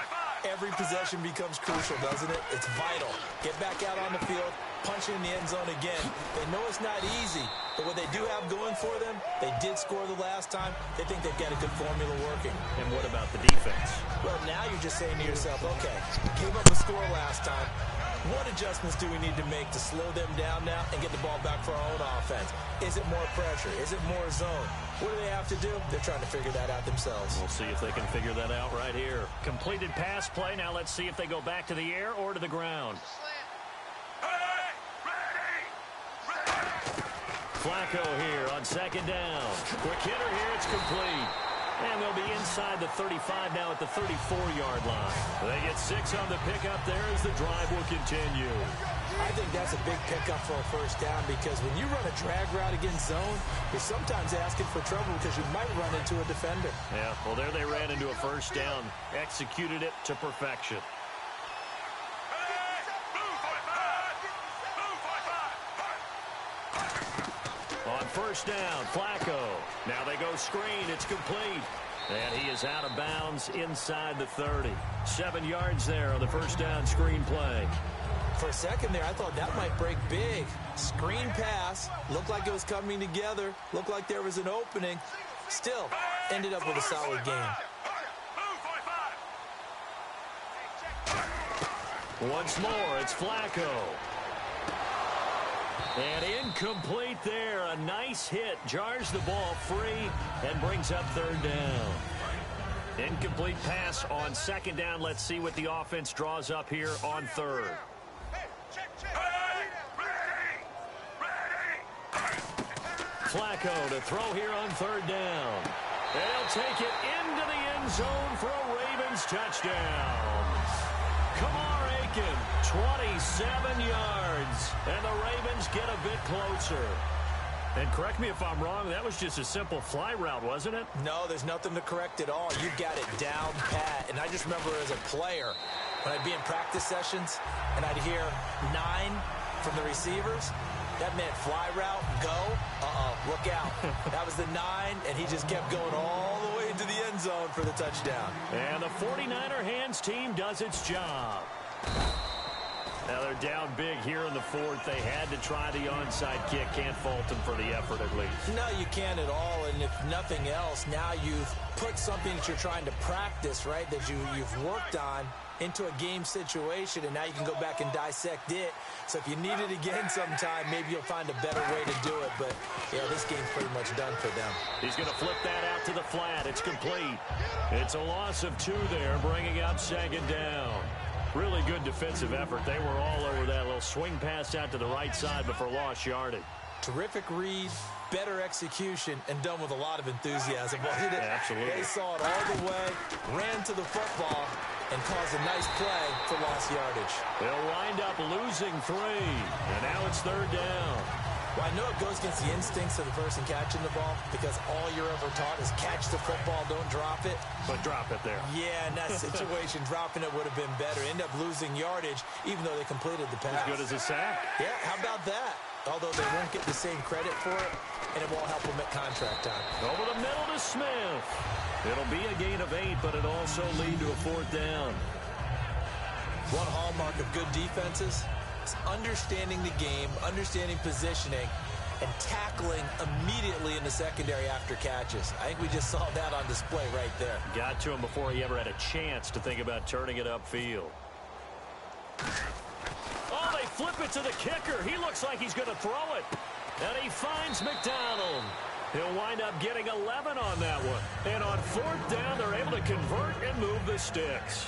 every possession becomes crucial, doesn't it? It's vital. Get back out on the field, punch it in the end zone again. They know it's not easy, but what they do have going for them, they did score the last time. They think they've got a good formula working. And what about the defense? Well, now you're just saying to yourself, okay, gave up a score last time. What adjustments do we need to make to slow them down now and get the ball back for our own offense? Is it more pressure? Is it more zone? What do they have to do? They're trying to figure that out themselves. We'll see if they can figure that out right here. Completed pass play. Now let's see if they go back to the air or to the ground. Flacco here on second down. Quick hitter here. It's complete. And they'll be inside the 35 now at the 34-yard line. They get 6 on the pickup there as the drive will continue. I think that's a big pickup for a first down because when you run a drag route against zone, you're sometimes asking for trouble because you might run into a defender. Yeah, well, there they ran into a first down. Executed it to perfection. On first down, Flacco. Now they go screen. It's complete. And he is out of bounds inside the 30. 7 yards there on the first down screen play. For a second there, I thought that might break big. Screen pass. Looked like it was coming together. Looked like there was an opening. Still, ended up with a solid game. Once more, it's Flacco. And incomplete there. A nice hit. Jars the ball free and brings up third down. Incomplete pass on second down. Let's see what the offense draws up here on third. Flacco to throw here on third down. And he'll take it into the end zone for a Ravens touchdown. Kamar Aiken, 27 yards. And the Ravens get a bit closer. And correct me if I'm wrong, that was just a simple fly route, wasn't it? No, there's nothing to correct at all. You got it down pat. And I just remember as a player, when I'd be in practice sessions and I'd hear 9 from the receivers, that meant fly route, go, look out. That was the 9, and he just kept going all the way into the end zone for the touchdown. And the 49er hands team does its job. Now they're down big here in the fourth. They had to try the onside kick. Can't fault them for the effort at least. No, you can't at all. And if nothing else, now you've put something that you're trying to practice, right, that you've worked on into a game situation, and now you can go back and dissect it. So if you need it again sometime, maybe you'll find a better way to do it. But, yeah, this game's pretty much done for them. He's going to flip that out to the flat. It's complete. It's a loss of 2 there, bringing up second down. Really good defensive effort. They were all over that little swing pass out to the right side before lost yardage. Terrific read, better execution, and done with a lot of enthusiasm, wasn't it? Absolutely. They saw it all the way, ran to the football, and caused a nice play for lost yardage. They'll wind up losing 3, and now it's third down. Well, I know it goes against the instincts of the person catching the ball because all you're ever taught is catch the football, don't drop it. But drop it there. Yeah, in that situation, dropping it would have been better. End up losing yardage, even though they completed the pass. As good as a sack. Yeah, how about that? Although they won't get the same credit for it, and it won't help them at contract time. Over the middle to Smith. It'll be a gain of 8, but it'll also lead to a fourth down. One hallmark of good defenses is understanding the game, understanding positioning, and tackling immediately in the secondary after catches. I think we just saw that on display right there. Got to him before he ever had a chance to think about turning it upfield. Oh, they flip it to the kicker. He looks like he's going to throw it. And he finds McDonald. He'll wind up getting 11 on that one. And on fourth down, they're able to convert and move the sticks.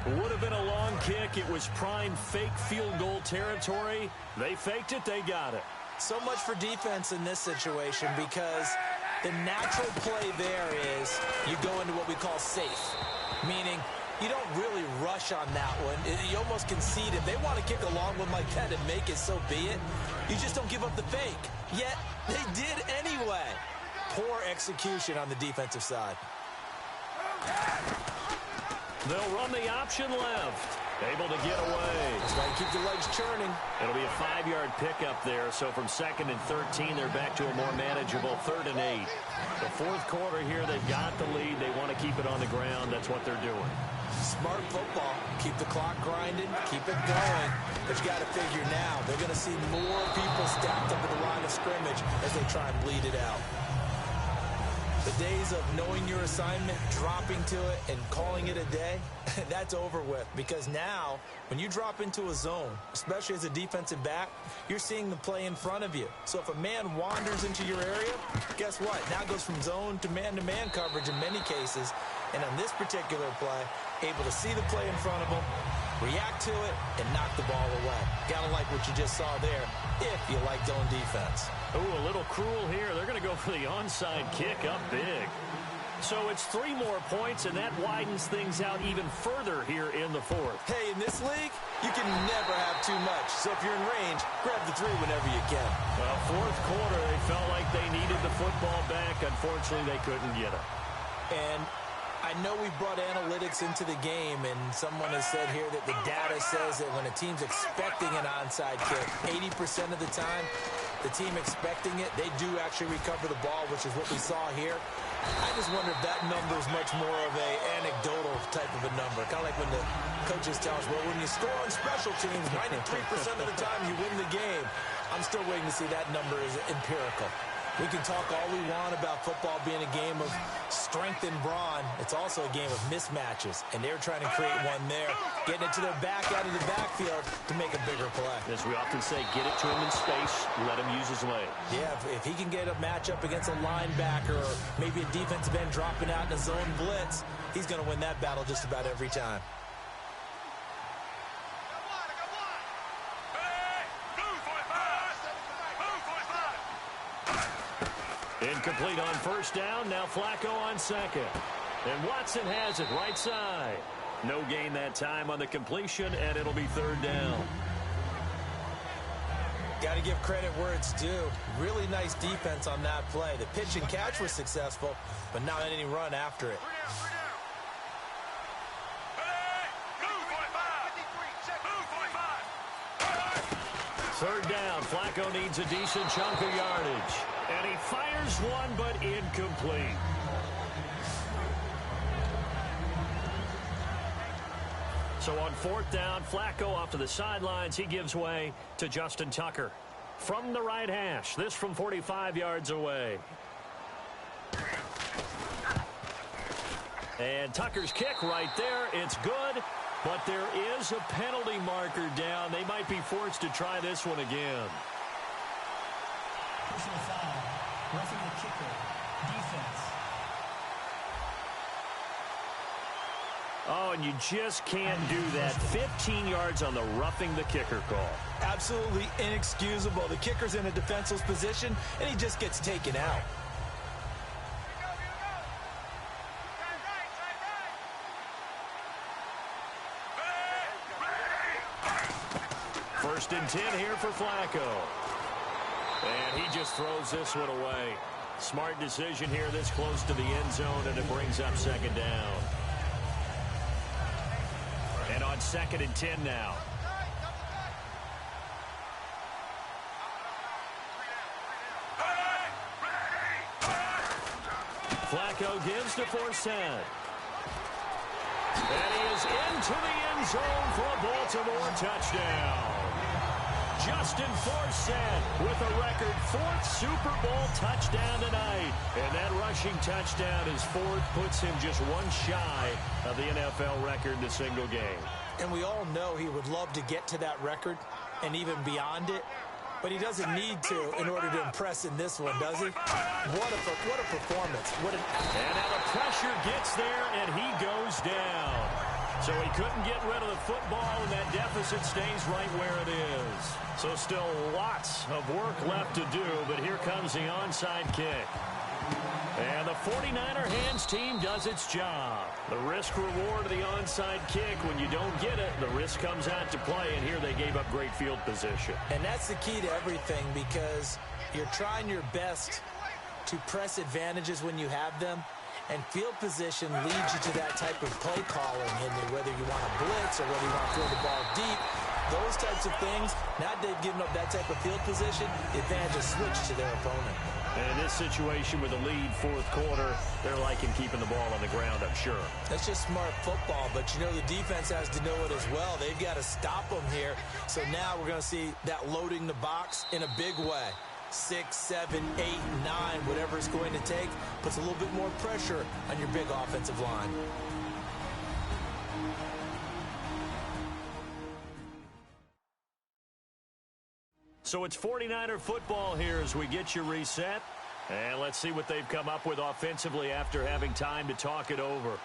Would have been a long kick. It was prime fake field goal territory. They faked it. They got it. So much for defense in this situation, because the natural play there is you go into what we call safe, meaning you don't really rush on that one. You almost concede. If they want to kick a long one like that and make it, so be it. You just don't give up the fake. Yet, they did anyway. Poor execution on the defensive side. They'll run the option left. Able to get away. That's why you keep the legs churning. It'll be a 5-yard pickup there. So from 2nd and 13, they're back to a more manageable 3rd and 8. The fourth quarter here, they've got the lead. They want to keep it on the ground. That's what they're doing. Smart football. Keep the clock grinding. Keep it going. But you got to figure now, they're going to see more people stacked up at the line of scrimmage as they try and bleed it out. The days of knowing your assignment, dropping to it, and calling it a day, that's over with. Because now, when you drop into a zone, especially as a defensive back, you're seeing the play in front of you. So if a man wanders into your area, guess what? Now it goes from zone to man coverage in many cases. And on this particular play, able to see the play in front of him, react to it, and knock the ball away. Gotta like what you just saw there, if you like zone defense. Ooh, a little cruel here. They're going to go for the onside kick up big. So it's 3 more points, and that widens things out even further here in the fourth. Hey, in this league, you can never have too much. So if you're in range, grab the 3 whenever you can. Well, fourth quarter, they felt like they needed the football back. Unfortunately, they couldn't get it. And I know we brought analytics into the game, and someone has said here that the data says that when a team's expecting an onside kick, 80% of the time, the team expecting it, they do actually recover the ball, which is what we saw here. I just wonder if that number is much more of a anecdotal type of a number. Kind of like when the coaches tell us, well, when you score on special teams, 93% of the time you win the game. I'm still waiting to see that number is empirical. We can talk all we want about football being a game of strength and brawn. It's also a game of mismatches, and they're trying to create one there, getting it to their back out of the backfield to make a bigger play. As we often say, get it to him in space, let him use his leg. Yeah, if he can get a matchup against a linebacker or maybe a defensive end dropping out in a zone blitz, he's going to win that battle just about every time. Incomplete on first down. Now Flacco on second. And Watson has it right side. No gain that time on the completion, and it'll be 3rd down. Got to give credit where it's due. Really nice defense on that play. The pitch and catch was successful, but not any run after it. 3rd down. Flacco needs a decent chunk of yardage. And he fires one, but incomplete. So on 4th down, Flacco off to the sidelines. He gives way to Justin Tucker. From the right hash, this from 45 yards away. And Tucker's kick right there. It's good, but there is a penalty marker down. They might be forced to try this one again. Personal foul. Roughing the kicker. Defense. Oh, and you just can't do that. 15 yards on the roughing the kicker call. Absolutely inexcusable. The kicker's in a defenseless position, and he just gets taken out. First and 10 here for Flacco. And he just throws this one away. Smart decision here this close to the end zone, and it brings up 2nd down. And on 2nd and 10 now. Flacco gives to Forsett. And he is into the end zone for a Baltimore touchdown. Justin Forsett with a record 4th Super Bowl touchdown tonight. And that rushing touchdown, his 4th, puts him just one shy of the NFL record in a single game. And we all know he would love to get to that record and even beyond it. but he doesn't need to in order to impress in this one, does he? What a performance. And now the pressure gets there, and he goes down. So he couldn't get rid of the football, and that deficit stays right where it is. So still lots of work left to do, but here comes the onside kick. And the 49er hands team does its job. The risk-reward of the onside kick, when you don't get it, the risk comes out to play, and here they gave up great field position. And that's the key to everything, because you're trying your best to press advantages when you have them, and field position leads you to that type of play calling, whether you want to blitz or whether you want to throw the ball deep. Those types of things, now that they've given up that type of field position, the advantage is switched to their opponent. And in this situation with a lead fourth quarter, they're liking keeping the ball on the ground, I'm sure. That's just smart football, but you know the defense has to know it as well. They've got to stop them here. So now we're going to see that loading the box in a big way. 6, 7, 8, 9, whatever it's going to take, puts a little bit more pressure on your big offensive line. So it's 49er football here as we get you reset. And let's see what they've come up with offensively after having time to talk it over.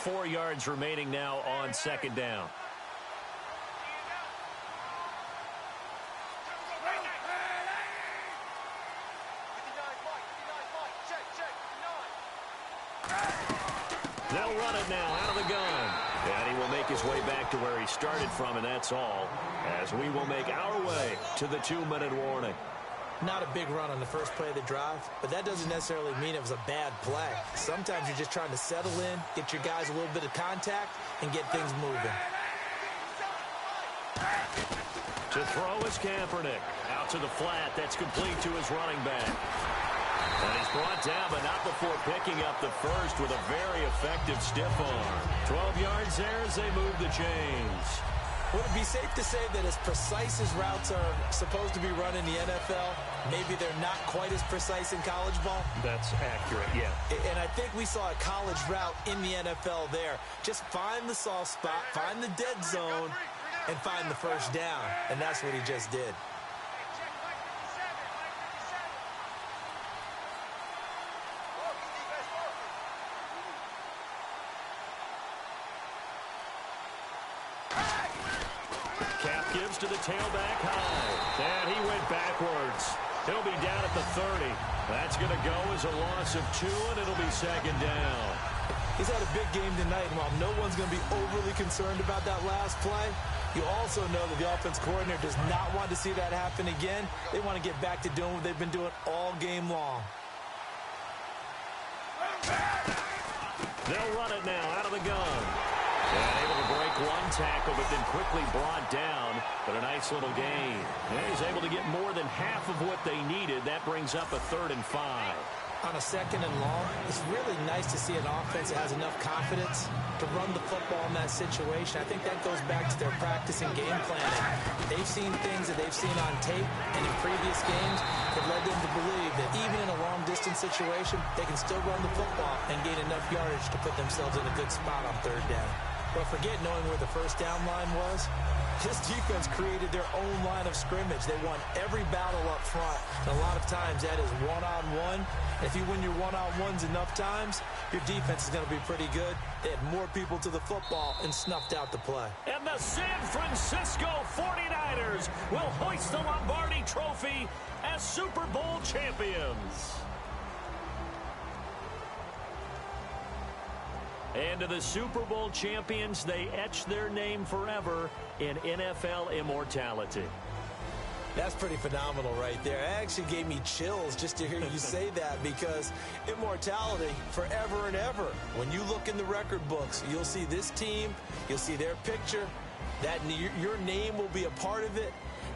4 yards remaining now on second down. They'll run it now out of the gun. And he will make his way back to where he started from, and that's all, as we will make our way to the 2-minute warning. Not a big run on the first play of the drive, but that doesn't necessarily mean it was a bad play. Sometimes you're just trying to settle in, get your guys a little bit of contact, and get things moving. To throw is Kaepernick. Out to the flat. That's complete to his running back. And he's brought down, but not before picking up the first with a very effective stiff arm. 12 yards there as they move the chains. Would it be safe to say that as precise as routes are supposed to be run in the NFL, maybe they're not quite as precise in college ball? That's accurate, yeah. And I think we saw a college route in the NFL there. Just find the soft spot, find the dead zone, and find the first down. And that's what he just did. Gives to the tailback high. And he went backwards. He'll be down at the 30. That's going to go as a loss of 2, and it'll be second down. He's had a big game tonight, and while no one's going to be overly concerned about that last play, you also know that the offense coordinator does not want to see that happen again. They want to get back to doing what they've been doing all game long. They'll run it now out of the gun. And able to break one tackle, but then quickly brought down. But a nice little gain. And he's able to get more than half of what they needed. That brings up a 3rd and 5. On a 2nd and long, it's really nice to see an offense that has enough confidence to run the football in that situation. I think that goes back to their practice and game planning. They've seen things that they've seen on tape and in previous games that led them to believe that even in a long-distance situation, they can still run the football and gain enough yardage to put themselves in a good spot on 3rd down. But forget knowing where the first down line was. This defense created their own line of scrimmage. They won every battle up front. And a lot of times that is one-on-one. And if you win your one-on-ones enough times, your defense is going to be pretty good. They had more people to the football and snuffed out the play. And the San Francisco 49ers will hoist the Lombardi Trophy as Super Bowl champions. And to the Super Bowl champions, they etch their name forever in NFL immortality. That's pretty phenomenal right there. It actually gave me chills just to hear you say that, because immortality forever and ever. When you look in the record books, you'll see this team, you'll see their picture, that your name will be a part of it.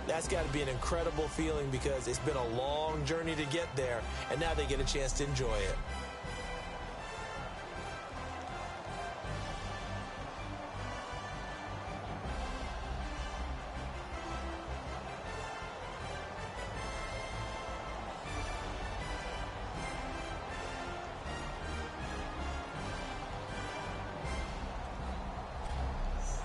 That's got to be an incredible feeling, because it's been a long journey to get there, and now they get a chance to enjoy it.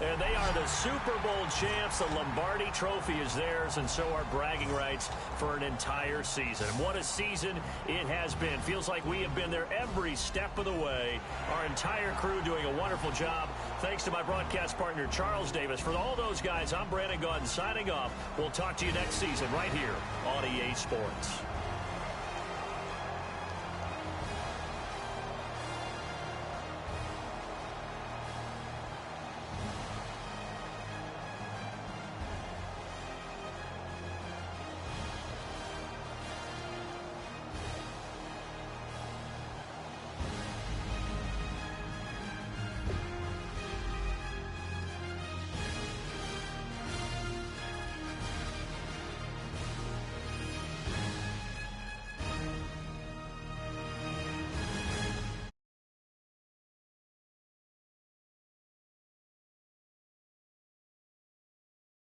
And they are the Super Bowl champs. The Lombardi Trophy is theirs, and so are bragging rights for an entire season. And what a season it has been. Feels like we have been there every step of the way. Our entire crew doing a wonderful job. Thanks to my broadcast partner, Charles Davis. For all those guys, I'm Brandon Gaudin signing off. We'll talk to you next season right here on EA Sports.